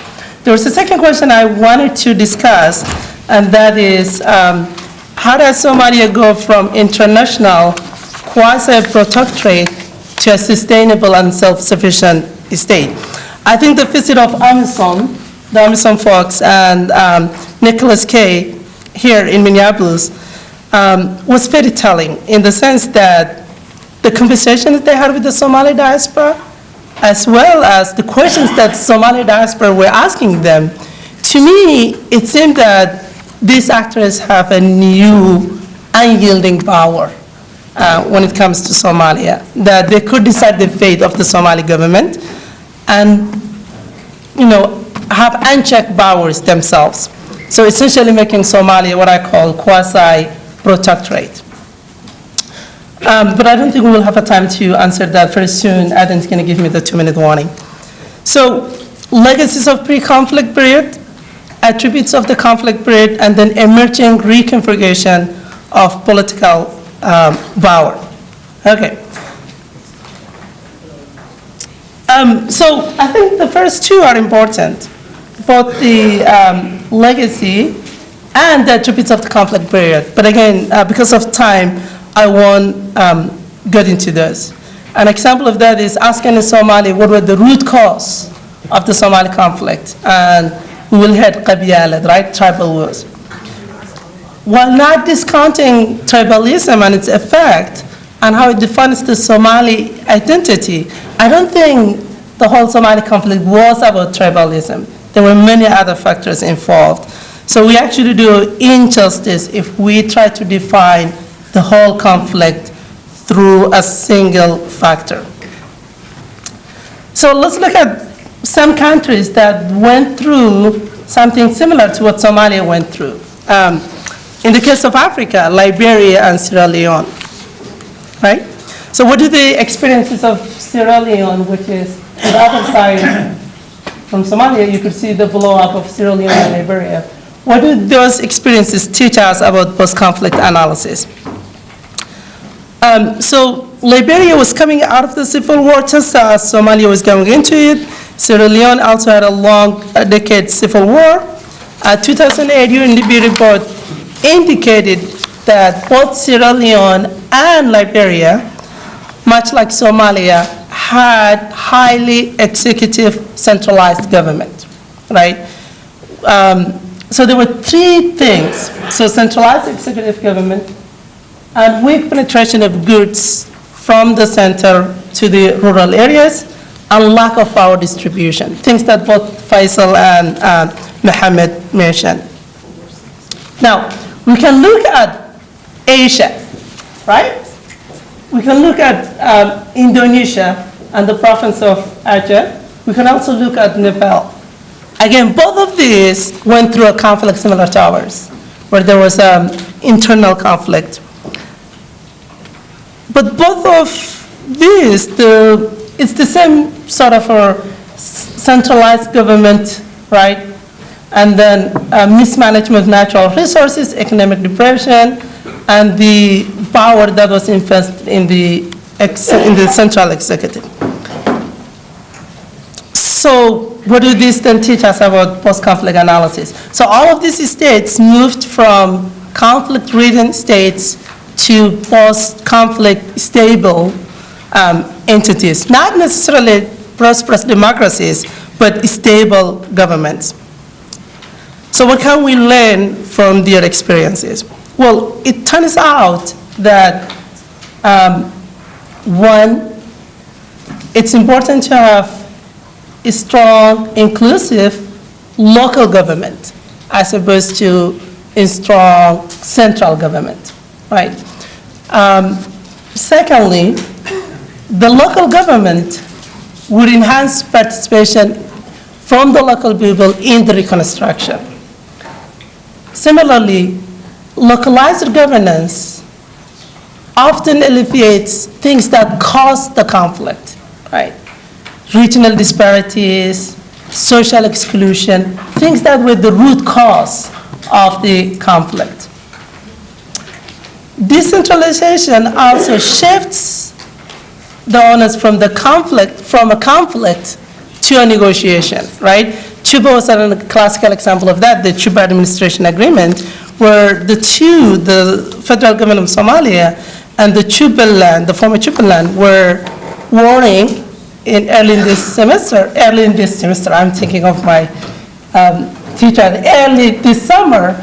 There was a second question I wanted to discuss, and that is, how does Somalia go from international quasi-protectorate to a sustainable and self-sufficient state? I think the visit of AMISOM, the AMISOM folks, and Nicholas Kay here in Minneapolis was very telling in the sense that the conversations they had with the Somali diaspora, as well as the questions that Somali diaspora were asking them, to me, it seemed that these actors have a new unyielding power when it comes to Somalia, that they could decide the fate of the Somali government and, have unchecked powers themselves. So essentially making Somalia what I call quasi-protectorate. But I don't think we will have a time to answer that very soon. Adan's going to give me the 2-minute warning. So legacies of pre-conflict period, attributes of the conflict period, and then emerging reconfiguration of political power. Okay. So I think the first two are important, both the legacy and the attributes of the conflict period. But again, because of time, I won't get into those. An example of that is asking in Somali what were the root cause of the Somali conflict, and we will hit qabiyalat, right, tribal wars. While not discounting tribalism and its effect and how it defines the Somali identity, I don't think the whole Somali conflict was about tribalism. There were many other factors involved. So we actually do injustice if we try to define the whole conflict through a single factor. So let's look at some countries that went through something similar to what Somalia went through. In the case of Africa, Liberia and Sierra Leone, right? So what are the experiences of Sierra Leone, which is on the other side from Somalia? You could see the blow-up of Sierra Leone and Liberia. What do those experiences teach us about post-conflict analysis? So Liberia was coming out of the civil war just as Somalia was going into it. Sierra Leone also had a long decade civil war. 2008 UNDP report indicated that both Sierra Leone and Liberia, much like Somalia, had highly executive centralized government, right? So there were three things. So centralized executive government and weak penetration of goods from the center to the rural areas, and lack of power distribution, things that both Faisal and Mohammed mentioned. Now, we can look at Asia, right? We can look at Indonesia and the province of Aceh. We can also look at Nepal. Again, both of these went through a conflict similar to ours, where there was internal conflict. But both of these, it's the same sort of a centralized government, right? And then mismanagement of natural resources, economic depression, and the power that was invested in the central executive. So what do these then teach us about post-conflict analysis? So all of these states moved from conflict-ridden states to post-conflict stable entities, not necessarily prosperous democracies, but stable governments. So what can we learn from their experiences? Well, it turns out that, one, it's important to have a strong, inclusive local government as opposed to a strong central government, right? Secondly, the local government would enhance participation from the local people in the reconstruction. Similarly, localized governance often alleviates things that cause the conflict, right? Regional disparities, social exclusion, things that were the root cause of the conflict. Decentralization also shifts the onus from a conflict to a negotiation, right? Cuba was a classical example of that, the Cuba Administration Agreement, where the federal government of Somalia and the former Jubaland, were warring early in this semester, I'm thinking of my teacher, early this summer,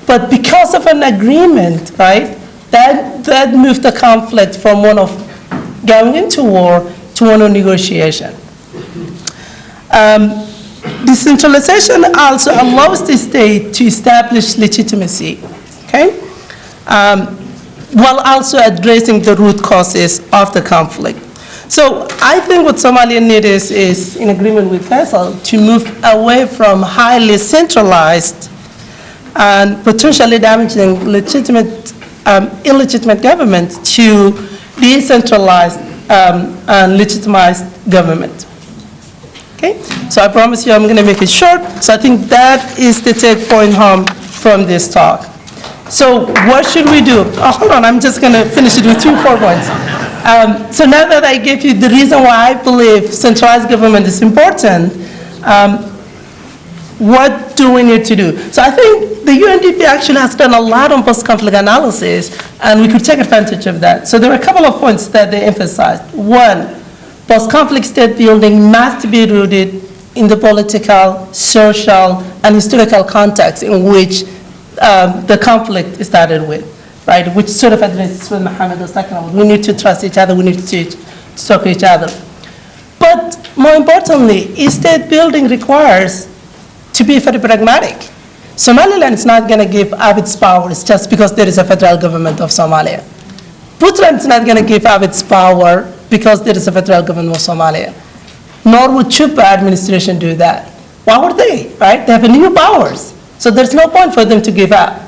but because of an agreement, right, that moved the conflict from one of going into war to one of negotiation. Decentralization also allows the state to establish legitimacy, okay? While also addressing the root causes of the conflict. So I think what Somalia needs is, in agreement with Faisal, to move away from highly centralized and potentially damaging illegitimate government to decentralized and legitimized government. Okay? So I promise you I'm going to make it short. So I think that is the take point home from this talk. So what should we do? Oh, hold on, I'm just going to finish it with 4 points. So now that I gave you the reason why I believe centralized government is important, what do we need to do? So I think the UNDP actually has done a lot on post-conflict analysis, and we could take advantage of that. So there are a couple of points that they emphasized. One, post-conflict state building must be rooted in the political, social, and historical context in which the conflict started with, right? Which sort of addresses what Mohammed was talking about. We need to trust each other, we need to talk to each other. But more importantly, state building requires to be very pragmatic. Somaliland is not going to give up its powers just because there is a federal government of Somalia. Puntland is not going to give up its power because there is a federal government of Somalia. Nor would Chupa administration do that. Why would they, right? They have new powers. So there's no point for them to give up.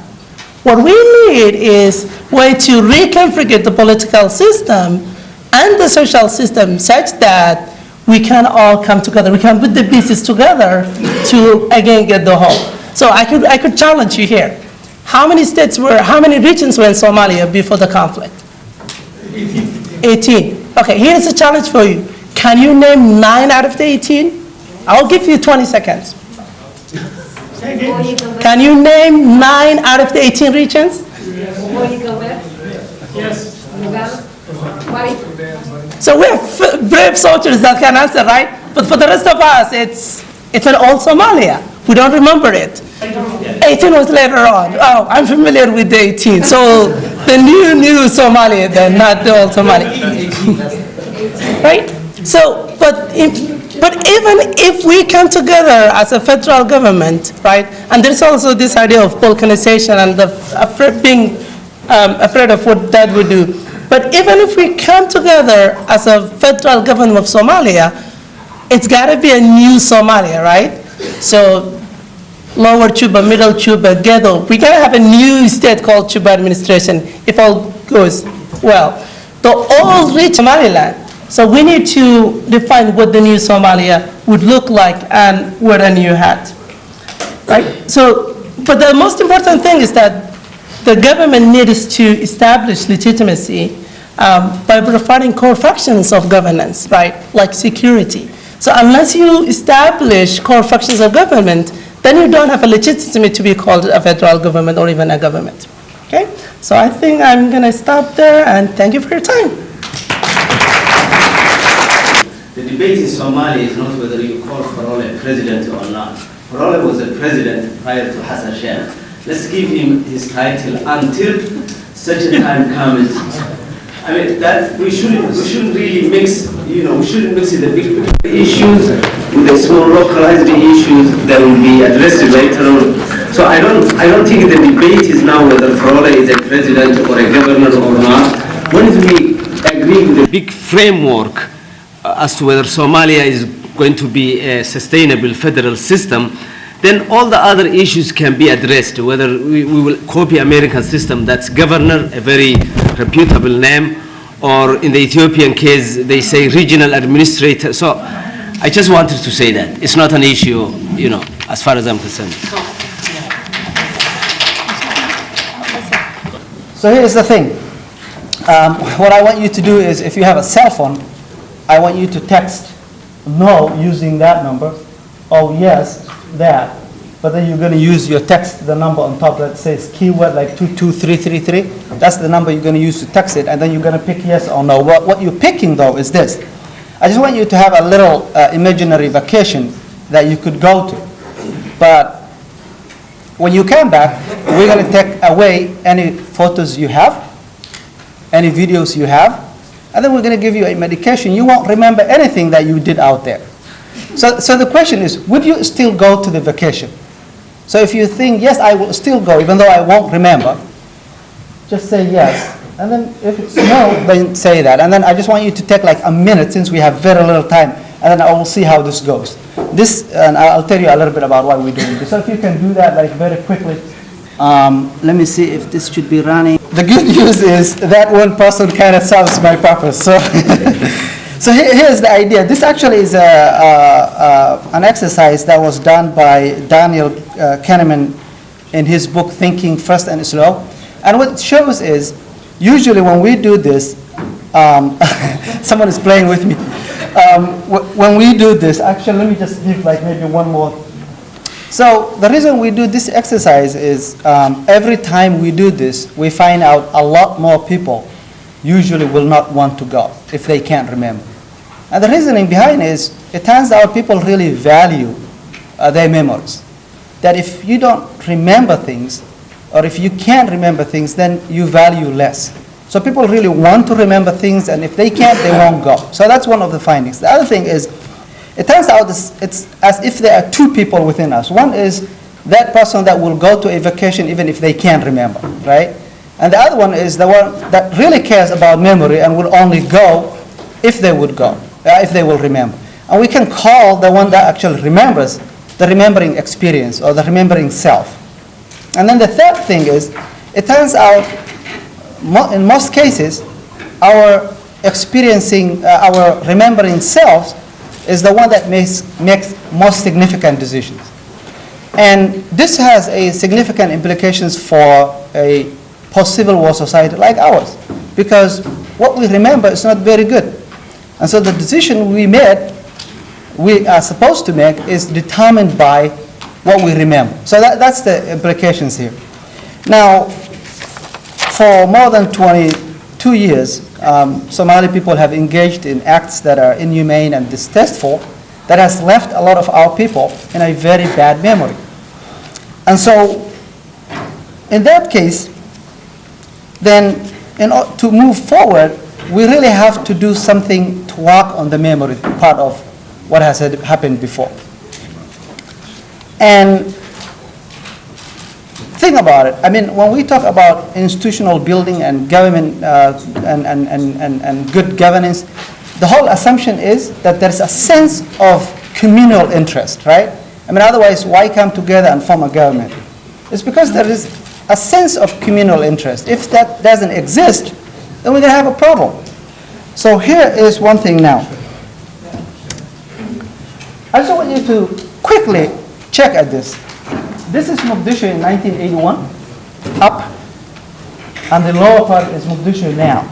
What we need is a way to reconfigure the political system and the social system such that we can all come together. We can put the pieces together to, again, get the whole. So I could challenge you here. How many regions were in Somalia before the conflict? 18. Okay, here's a challenge for you. Can you name 9 out of the 18? I'll give you 20 seconds. Can you name 9 out of the 18 regions? Yes. So we have brave soldiers that can answer, right? But for the rest of us, it's an old Somalia. We don't remember it. 18 was later on. Oh, I'm familiar with the 18. So the new Somalia then, not the old Somalia. Right? So, but even if we come together as a federal government, right, and there's also this idea of balkanization and being afraid of what that would do. But even if we come together as a federal government of Somalia, it's got to be a new Somalia, right? So Lower Chuba, Middle Chuba, Ghetto, we got to have a new state called Chuba administration if all goes well. The old rich Somaliland. So we need to define what the new Somalia would look like and wear a new hat, right? So, but the most important thing is that the government needs to establish legitimacy by providing core functions of governance, right, like security. So unless you establish core functions of government, then you don't have a legitimacy to be called a federal government or even a government, okay? So I think I'm gonna stop there and thank you for your time. The debate in Somalia is not whether you call Farole a president or not. Farole was a president prior to IHASA. Let's give him his title until such a time comes. I mean, that we shouldn't really mix, we shouldn't mix the big issues with the small localized issues that will be addressed later on. So I don't think the debate is now whether Farole is a president or a governor or not. Once we agree with the big framework as to whether Somalia is going to be a sustainable federal system, then all the other issues can be addressed, whether we will copy American system, that's governor, a very reputable name, or in the Ethiopian case, they say regional administrator. So I just wanted to say that. It's not an issue, as far as I'm concerned. So here's the thing. What I want you to do is, if you have a cell phone, I want you to text no using that number, or yes, that. But then you're going to use your text, the number on top that says keyword like 22333. That's the number you're going to use to text it, and then you're going to pick yes or no. What you're picking, though, is this. I just want you to have a little imaginary vacation that you could go to. But when you come back, we're going to take away any photos you have, any videos you have, and then we're going to give you a medication. You won't remember anything that you did out there. So the question is, would you still go to the vacation? So if you think, yes, I will still go, even though I won't remember, just say yes. And then if it's no, then say that. And then I just want you to take like a minute, since we have very little time, and then I will see how this goes. And I'll tell you a little bit about why we're doing this. So if you can do that like very quickly. Let me see if this should be running. The good news is that one person kind of solves my purpose. So, So here's the idea. This actually is an exercise that was done by Daniel Kahneman in his book, Thinking Fast and Slow. And what it shows is, usually when we do this, someone is playing with me. When we do this, actually, let me just give like maybe one more. So the reason we do this exercise is every time we do this, we find out a lot more people usually will not want to go if they can't remember. And the reasoning behind is, it turns out people really value their memories. That if you don't remember things, or if you can't remember things, then you value less. So people really want to remember things, and if they can't, they won't go. So that's one of the findings. The other thing is, it turns out it's as if there are two people within us. One is that person that will go to a vacation even if they can't remember, right? And the other one is the one that really cares about memory and will only go if they would go, if they will remember. And we can call the one that actually remembers the remembering experience or the remembering self. And then the third thing is, it turns out in most cases, our experiencing, our remembering selves is the one that makes most significant decisions. And this has a significant implications for a post-Civil War society like ours, because what we remember is not very good. And so the decision we are supposed to make is determined by what we remember. So that's the implications here. Now, for more than 22 years, Somali people have engaged in acts that are inhumane and distasteful that has left a lot of our people in a very bad memory. And so, in that case, then to move forward, we really have to do something to work on the memory part of what has happened before. And think about it. I mean, when we talk about institutional building and government and good governance, the whole assumption is that there's a sense of communal interest, right? I mean, otherwise, why come together and form a government? It's because there is a sense of communal interest. If that doesn't exist, then we're going to have a problem. So here is one thing now. I just want you to quickly check at this. This is Mogadishu in 1981, up, and the lower part is Mogadishu now.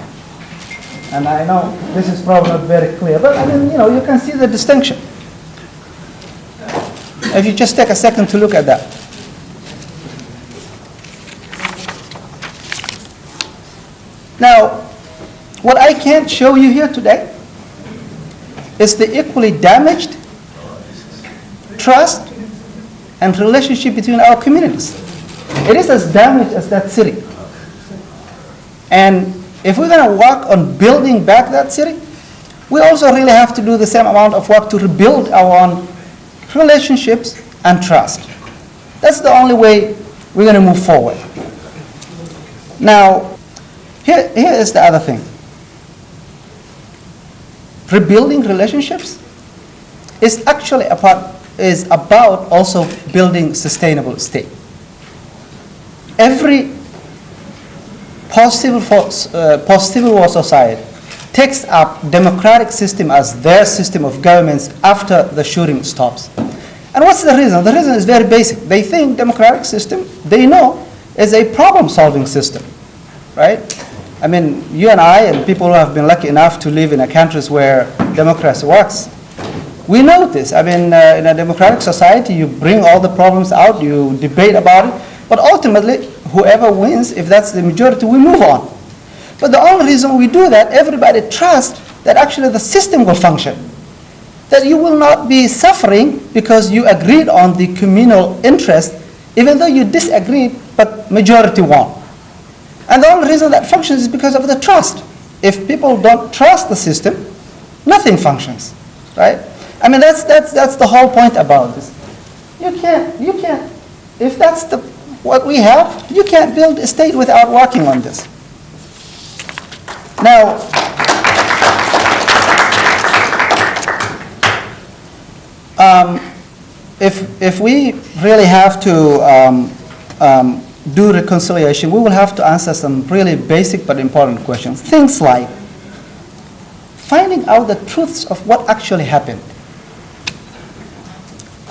And I know this is probably not very clear, but I mean, you can see the distinction. If you just take a second to look at that. Now, what I can't show you here today is the equally damaged trust and relationship between our communities. It is as damaged as that city. And if we're going to work on building back that city, we also really have to do the same amount of work to rebuild our own relationships and trust. That's the only way we're going to move forward. Now, here is the other thing. Rebuilding relationships is actually about also building sustainable state. Every post-Civil War society takes up democratic system as their system of governments after the shooting stops. And what's the reason? The reason is very basic. They think democratic system, they know, is a problem-solving system, right? I mean, you and I and people who have been lucky enough to live in countries where democracy works, we know this. I mean, in a democratic society, you bring all the problems out, you debate about it, but ultimately, whoever wins, if that's the majority, we move on. But the only reason we do that, everybody trusts that actually the system will function. That you will not be suffering because you agreed on the communal interest, even though you disagreed, but majority won. And the only reason that functions is because of the trust. If people don't trust the system, nothing functions, right? I mean, that's the whole point about this. You can't, if that's what we have, you can't build a state without working on this. Now, if we really have to do reconciliation, we will have to answer some really basic but important questions. Things like finding out the truths of what actually happened.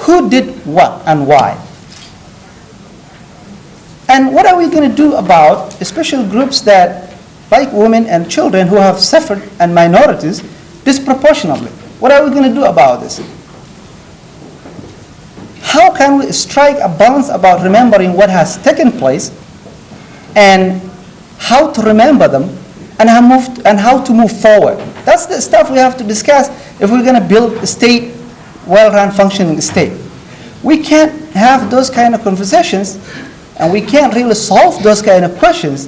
Who did what and why? And what are we going to do about special groups that, like women and children who have suffered, and minorities, disproportionately? What are we going to do about this? How can we strike a balance about remembering what has taken place and how to remember them and how to move forward? That's the stuff we have to discuss if we're going to build a state, well-run, functioning state. We can't have those kind of conversations, and we can't really solve those kind of questions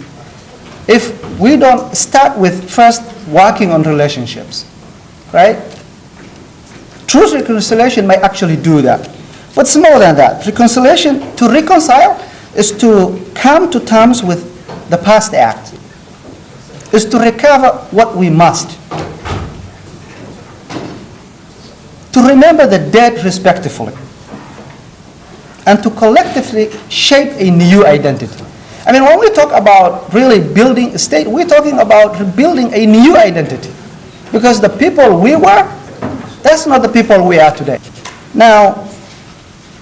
if we don't start with first working on relationships, right? Truth reconciliation may actually do that. But it's more than that. Reconciliation, to reconcile, is to come to terms with the past act, is to recover what we must, to remember the dead respectfully, and to collectively shape a new identity. I mean, when we talk about really building a state, we're talking about building a new identity, because the people we were, that's not the people we are today. Now,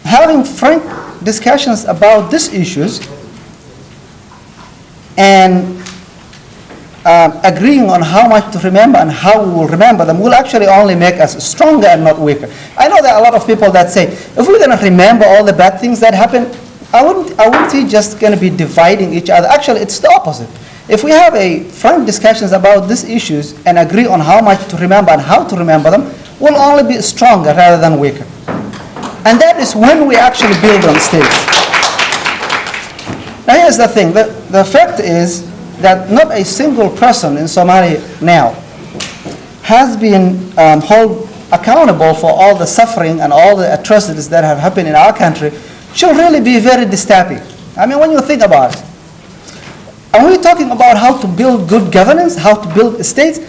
having frank discussions about these issues and agreeing on how much to remember and how we will remember them will actually only make us stronger and not weaker. I know there are a lot of people that say, if we're going to remember all the bad things that happened, I wouldn't say just going to be dividing each other. Actually, it's the opposite. If we have a frank discussions about these issues and agree on how much to remember and how to remember them, we'll only be stronger rather than weaker. And that is when we actually build on states. Now here's the thing, the fact is that not a single person in Somalia now has been held accountable for all the suffering and all the atrocities that have happened in our country should really be very disturbing. I mean, when you think about it, and we're talking about how to build good governance, how to build states,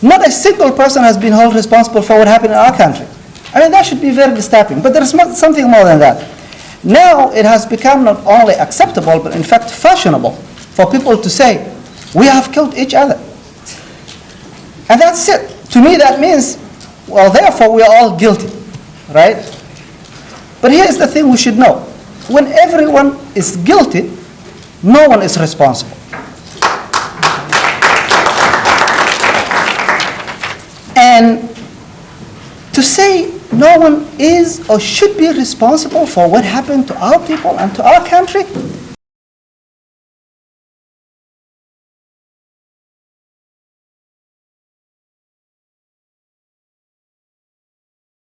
not a single person has been held responsible for what happened in our country. I mean, that should be very disturbing, but there's something more than that. Now it has become not only acceptable, but in fact fashionable for people to say, we have killed each other. And that's it. To me, that means, well, therefore we are all guilty, right? But here's the thing we should know. When everyone is guilty, no one is responsible. And to say no one is or should be responsible for what happened to our people and to our country,